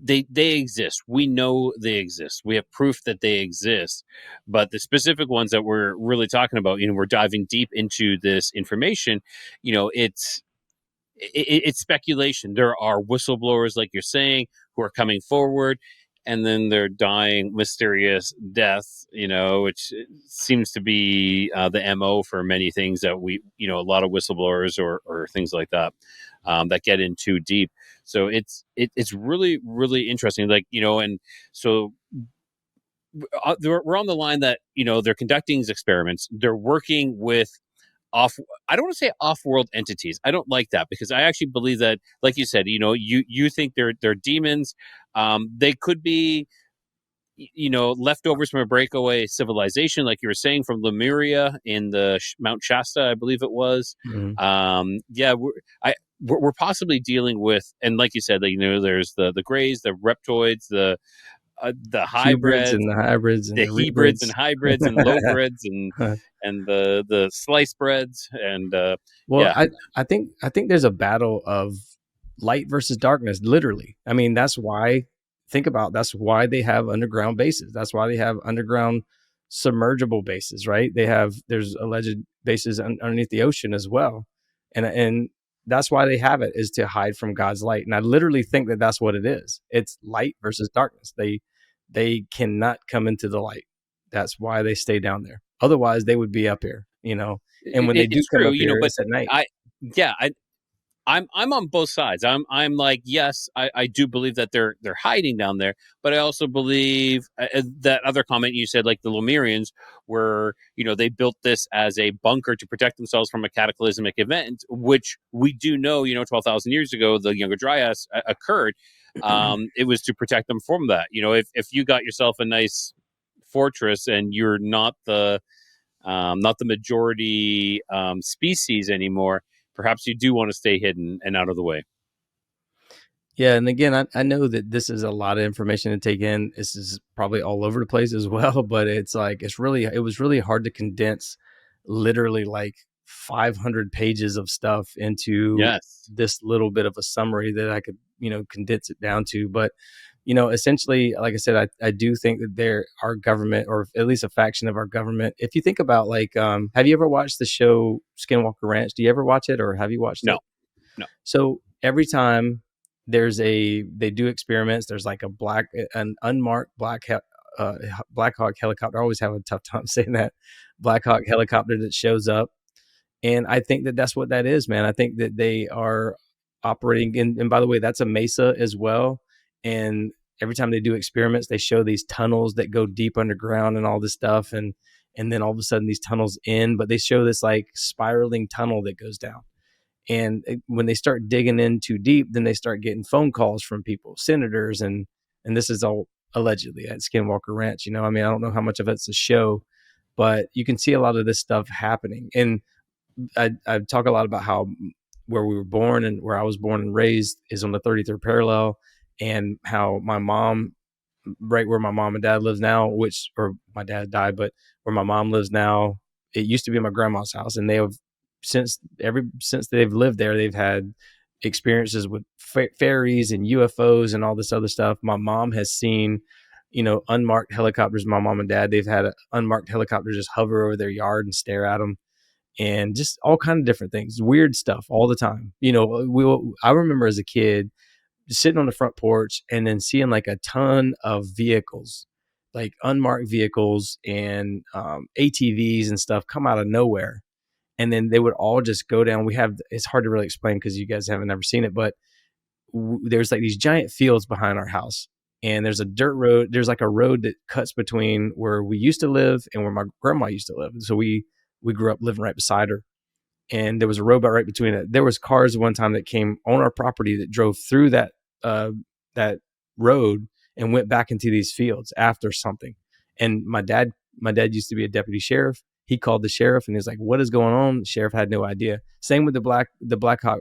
they exist. We know they exist. We have proof that they exist. But the specific ones that we're really talking about, you know, we're diving deep into this information. You know, it's speculation. There are whistleblowers, like you're saying, who are coming forward, and then they're dying mysterious deaths. You know, which seems to be the MO for many things that we, you know, a lot of whistleblowers or things like that that get in too deep. So it's really really interesting. Like, you know, and so we're on the line that, you know, they're conducting these experiments. They're working with off I don't want to say off-world entities. I don't like that, because I actually believe that, like you said, you know, you think they're demons. They could be, you know, leftovers from a breakaway civilization, like you were saying, from Lemuria in the Mount Shasta, I believe it was. Mm-hmm. Yeah, we're possibly dealing with, and like you said, like, you know, there's the grays, the reptoids, the Cubrids hybrids, and the hybrids and the the hybrids and rebrids. hybrids and low grids and the slice breads and Well, yeah. I think there's a battle of light versus darkness, literally. I mean, that's why they have underground bases. That's why they have underground submergible bases, right? There's alleged bases underneath the ocean as well. And that's why they have it, is to hide from God's light. And I literally think that that's what it is. It's light versus darkness. They cannot come into the light. That's why they stay down there. Otherwise, they would be up here, you know. And when they do It's come true, up you know, here, but it's at night. I yeah, I'm on both sides. I'm like, yes, I do believe that they're hiding down there, but I also believe that other comment you said, like the Lemurians, were, you know, they built this as a bunker to protect themselves from a cataclysmic event, which we do know, you know, 12,000 years ago, the Younger Dryas occurred. It was to protect them from that. You know, if you got yourself a nice fortress and you're not the majority species anymore, perhaps you do want to stay hidden and out of the way. Yeah, and again, I know that this is a lot of information to take in. This is probably all over the place as well, but it's like it was really hard to condense literally like 500 pages of stuff into Yes. this little bit of a summary that I could, you know, condense it down to. But, you know, essentially, like I said, I do think that there our government, or at least a faction of our government. If you think about like, have you ever watched the show Skinwalker Ranch? Do you ever watch it, or have you watched No. it? No. So every time they do experiments, there's like an unmarked Black Hawk helicopter. I always have a tough time saying that. Black Hawk helicopter that shows up, and I think that that's what that is, man. I think that they are operating and by the way, that's a mesa as well. And every time they do experiments, they show these tunnels that go deep underground and all this stuff, and then all of a sudden these tunnels end, but they show this like spiraling tunnel that goes down. And when they start digging in too deep, then they start getting phone calls from people, senators, and this is all allegedly at Skinwalker Ranch. You know, I mean, I don't know how much of it's a show, but you can see a lot of this stuff happening. And I talk a lot about how where we were born and where I was born and raised is on the 33rd parallel, and how my mom, right where my mom and dad lives now, which, or my dad died, but where my mom lives now, it used to be my grandma's house, and they have since they've lived there, they've had experiences with fairies and UFOs and all this other stuff. My mom has seen, you know, unmarked helicopters. My mom and dad, they've had an unmarked helicopter just hover over their yard and stare at them, and just all kind of different things, weird stuff all the time. You know, I remember as a kid sitting on the front porch and then seeing like a ton of vehicles, like unmarked vehicles and ATVs and stuff come out of nowhere. And then they would all just go down. It's hard to really explain because you guys haven't ever seen it, but there's like these giant fields behind our house. And there's a dirt road. There's like a road that cuts between where we used to live and where my grandma used to live. So we grew up living right beside her, and there was a road right between it. There was cars one time that came on our property that drove through uh, that road and went back into these fields after something. And my dad used to be a deputy sheriff. he called the sheriff and he was like, "What is going on?" The sheriff had no idea. Same with the Black Hawk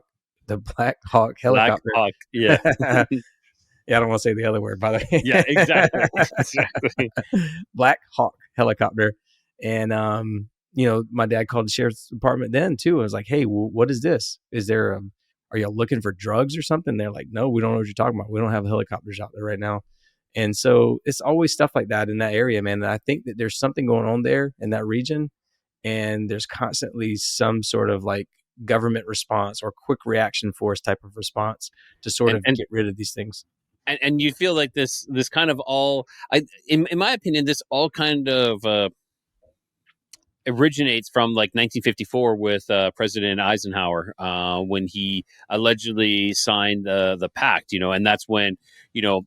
Black helicopter. Hawk. Yeah. Yeah, I don't want to say the other word, by Yeah, exactly. the Exactly. way. Black Hawk helicopter. And, my dad called the sheriff's department then too. I was like, "Hey, what is this? Are y'all looking for drugs or something?" They're like, "No, we don't know what you're talking about. We don't have helicopters out there right now." And so it's always stuff like that in that area, man. And I think that there's something going on there in that region. And there's constantly some sort of like government response or quick reaction force type of response to sort And of and get rid of these things. and you feel like this kind of all, in my opinion, this all kind of originates from like 1954 with President Eisenhower, when he allegedly signed the pact, and that's when, you know,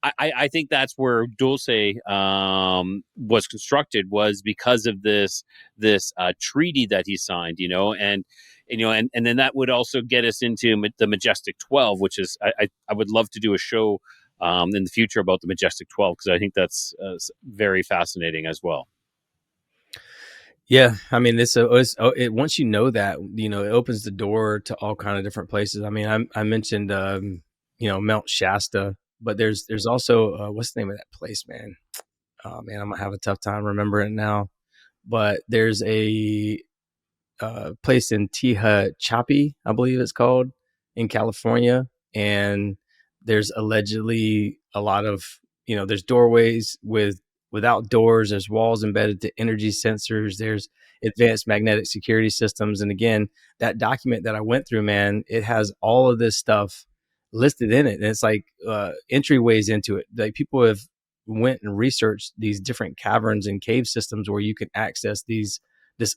I think that's where Dulce was constructed, was because of this treaty that he signed, and then that would also get us into the Majestic 12, which is I would love to do a show in the future about the Majestic 12, because I think that's very fascinating as well. Yeah, I mean, once you know that, it opens the door to all kind of different places. I mean, I mentioned, Mount Shasta, but there's also what's the name of that place, man? Oh man, I'm gonna have a tough time remembering it now. But there's a place in Tehachapi, I believe it's called, in California, and there's allegedly a lot of there's doorways without doors. There's walls embedded to energy sensors. There's advanced magnetic security systems, and again, that document that I went through, man, it has all of this stuff listed in it, and it's like entryways into it. Like people have went and researched these different caverns and cave systems where you can access this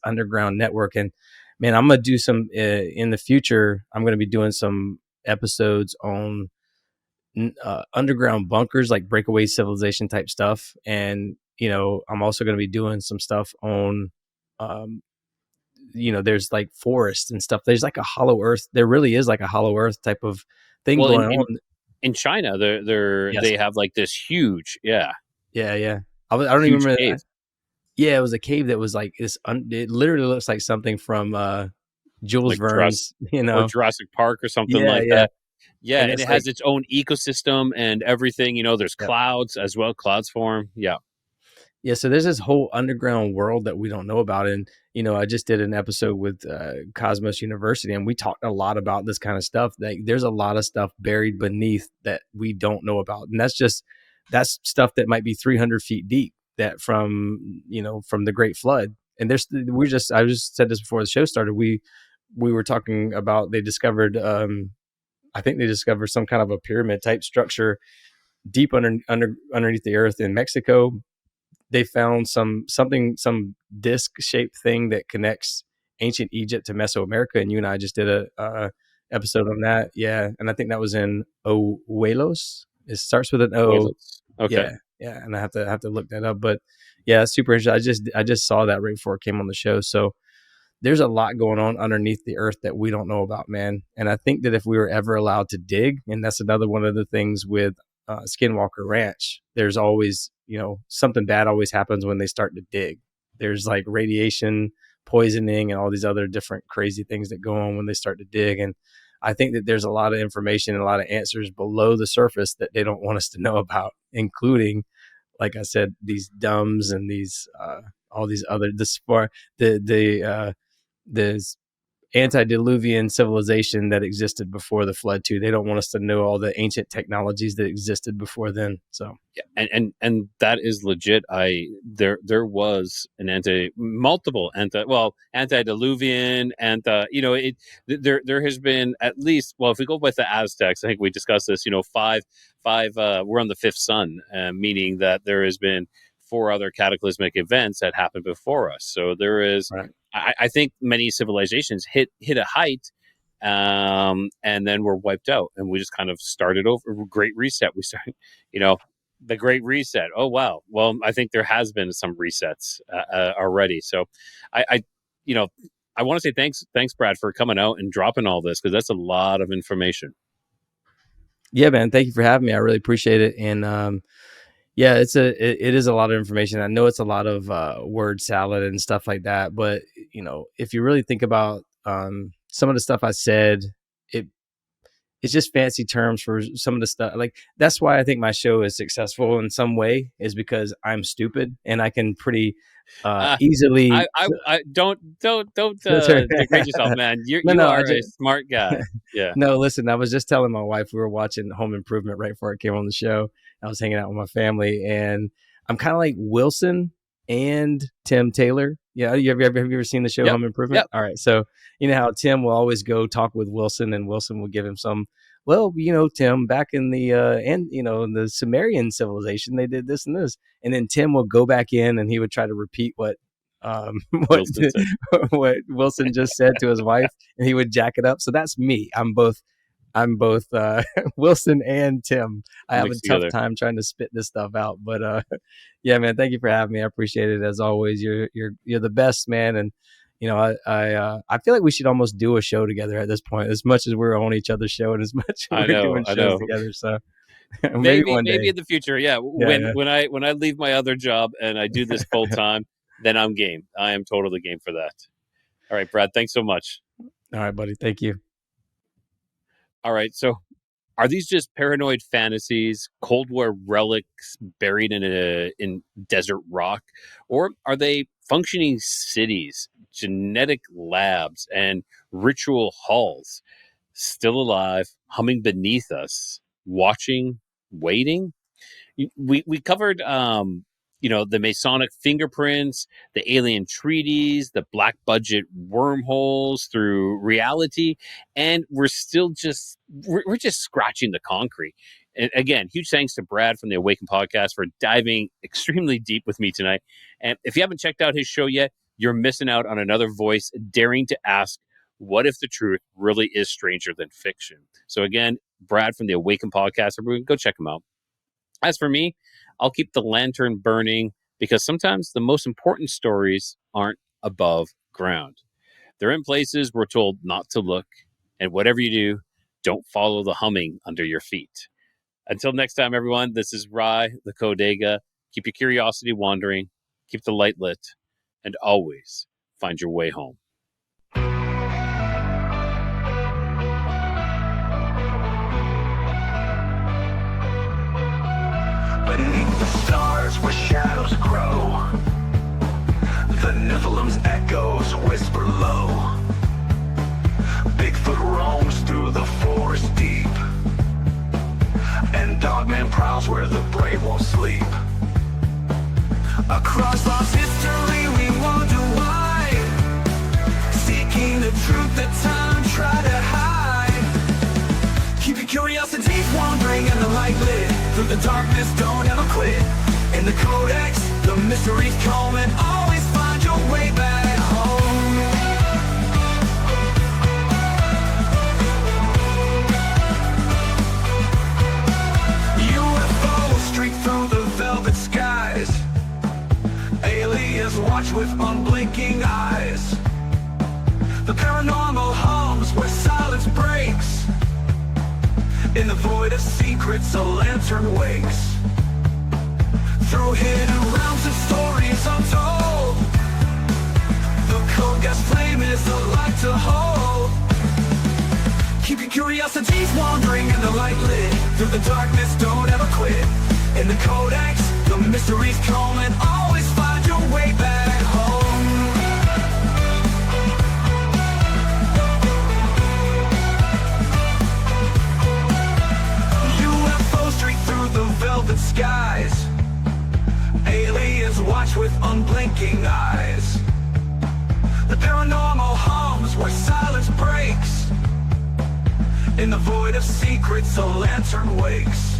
underground network. And man, I'm gonna do some in the future. I'm gonna be doing some episodes on underground bunkers, like breakaway civilization type stuff. And I'm also gonna be doing some stuff on, um, there's like forests and stuff. There's like a hollow earth. There really is like a hollow earth type of thing Well, going on. in China, Yes. they have like this huge, Yeah. Yeah. I don't even huge remember. cave, Yeah, it was a cave that was like this. It literally looks like something from Jules like Verne's. Jurassic Park or something Yeah, like yeah. that. Yeah, And and it's it like, has its own ecosystem and everything. There's yeah. clouds as well, clouds form. Yeah. Yeah, so there's this whole underground world that we don't know about. And, I just did an episode with Cosmos University, and we talked a lot about this kind of stuff. Like, there's a lot of stuff buried beneath that we don't know about. And that's stuff that might be 300 feet deep, that from the Great Flood. And I just said this before the show started. We were talking about, they discovered, I think they discovered some kind of a pyramid type structure deep underneath the earth in Mexico. They found some disc shaped thing that connects ancient Egypt to Mesoamerica, and you and I just did a episode on that. Yeah, and I think that was in Owelos. It starts with an O. Okay. Yeah, yeah, and I have to look that up. But yeah, super interesting. I just saw that right before it came on the show. So there's a lot going on underneath the earth that we don't know about, man. And I think that if we were ever allowed to dig, and that's another one of the things with Skinwalker Ranch, there's always, something bad always happens when they start to dig. There's like radiation poisoning and all these other different crazy things that go on when they start to dig. And I think that there's a lot of information and a lot of answers below the surface that they don't want us to know about, including, like I said, these D.U.M.B.s and these all these other the antediluvian civilization that existed before the flood too. They don't want us to know all the ancient technologies that existed before then. So Yeah, and that is legit. There was an antediluvian, there has been at least, well, if we go with the Aztecs, I think we discussed this. Five we're on the fifth sun, meaning that there has been four other cataclysmic events that happened before us. So there is, right. I think many civilizations hit a height, and then were wiped out, and we just kind of started over. Great reset. We started, you know, the Great Reset. Oh wow. Well, I think there has been some resets already. So, I you know, I want to say thanks, Brad, for coming out and dropping all this, because that's a lot of information. Yeah, man. Thank you for having me. I really appreciate it. And Yeah, it is a lot of information. I know it's a lot of word salad and stuff like that, but if you really think about some of the stuff I said, it it's just fancy terms for some of the stuff. Like, that's why I think my show is successful in some way, is because I'm stupid and I can pretty easily. I don't degrade yourself, man. No, You no, I are a just smart guy. Yeah. no. Listen, I was just telling my wife we were watching Home Improvement right before I came on the show. I was hanging out with my family, and I'm kind of like Wilson and Tim Taylor. Yeah, have you ever seen the show Yep. Home Improvement? Yep. All right, so you know how Tim will always go talk with Wilson, and Wilson will give him some. Well, Tim, back in the in the Sumerian civilization, they did this and this, and then Tim will go back in and he would try to repeat what what Wilson said. what Wilson just said to his wife, and he would jack it up. So that's me. I'm both Wilson and Tim. I have a Mixed tough together. time trying to spit this stuff out, but yeah, man, thank you for having me. I appreciate it as always. You're the best, man, and I feel like we should almost do a show together at this point, as much as we're on each other's show and as much as we're doing I shows know. together. So maybe one Maybe day. in the future. Yeah. Yeah. When I leave my other job and I do this full time, then I'm game. I am totally game for that. All right, Brad. Thanks so much. All right, buddy. Thank you. All right. So, are these just paranoid fantasies, Cold War relics buried in desert rock, or are they functioning cities, genetic labs, and ritual halls, still alive, humming beneath us, watching, waiting? We covered the Masonic fingerprints, the alien treaties, the black budget wormholes through reality, and we're just scratching the concrete. And again, huge thanks to Brad from the Awaken podcast for diving extremely deep with me tonight. And if you haven't checked out his show yet, you're missing out on another voice daring to ask, what if the truth really is stranger than fiction? So again, Brad from the Awaken podcast, everyone go check him out. As for me, I'll keep the lantern burning, because sometimes the most important stories aren't above ground. They're in places we're told not to look, and whatever you do, don't follow the humming under your feet. Until next time, everyone, this is Rye the Codega. Keep your curiosity wandering, keep the light lit, and always find your way home. Beneath the stars where shadows grow, the Nephilim's echoes whisper low. Bigfoot roams through the forest deep, and Dogman prowls where the brave won't sleep. Across lost history we wonder why, seeking the truth that time tried to hide. Keep your curiosities wandering and the light lit, through the darkness don't ever quit. In the Codex, the mysteries come, and always find your way back home. UFOs streak through the velvet skies, aliens watch with unblinking eyes. The paranormal hums where silence breaks, in the void of secrets a lantern wakes. Through hidden realms and stories untold, the Codex flame is a light to hold. Keep your curiosities wandering and the light lit, through the darkness don't ever quit. In the Codex, the mysteries come, and always find your way back home. Velvet skies, aliens watch with unblinking eyes. The paranormal hums where silence breaks, in the void of secrets a lantern wakes.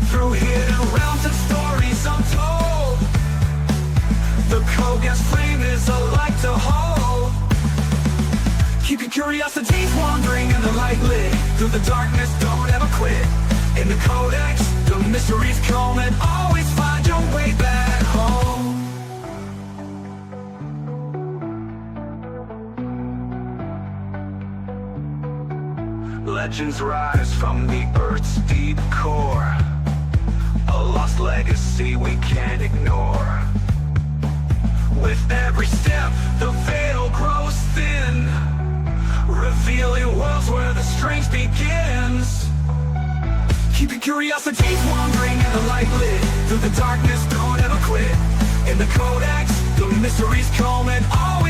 Through hidden realms and stories untold, the Codex flame is a light to hold. Keep your curiosities wandering and the light lit, through the darkness don't ever quit. In the Codex, the mysteries come, and always find your way back home. Legends rise from the Earth's deep core, alive lost legacy we can't ignore. With every step, the veil grows thin, revealing worlds where the strange begins. Keep your curiosities wandering and the light lit. Through the darkness, don't ever quit. In the Codex, the mysteries come and all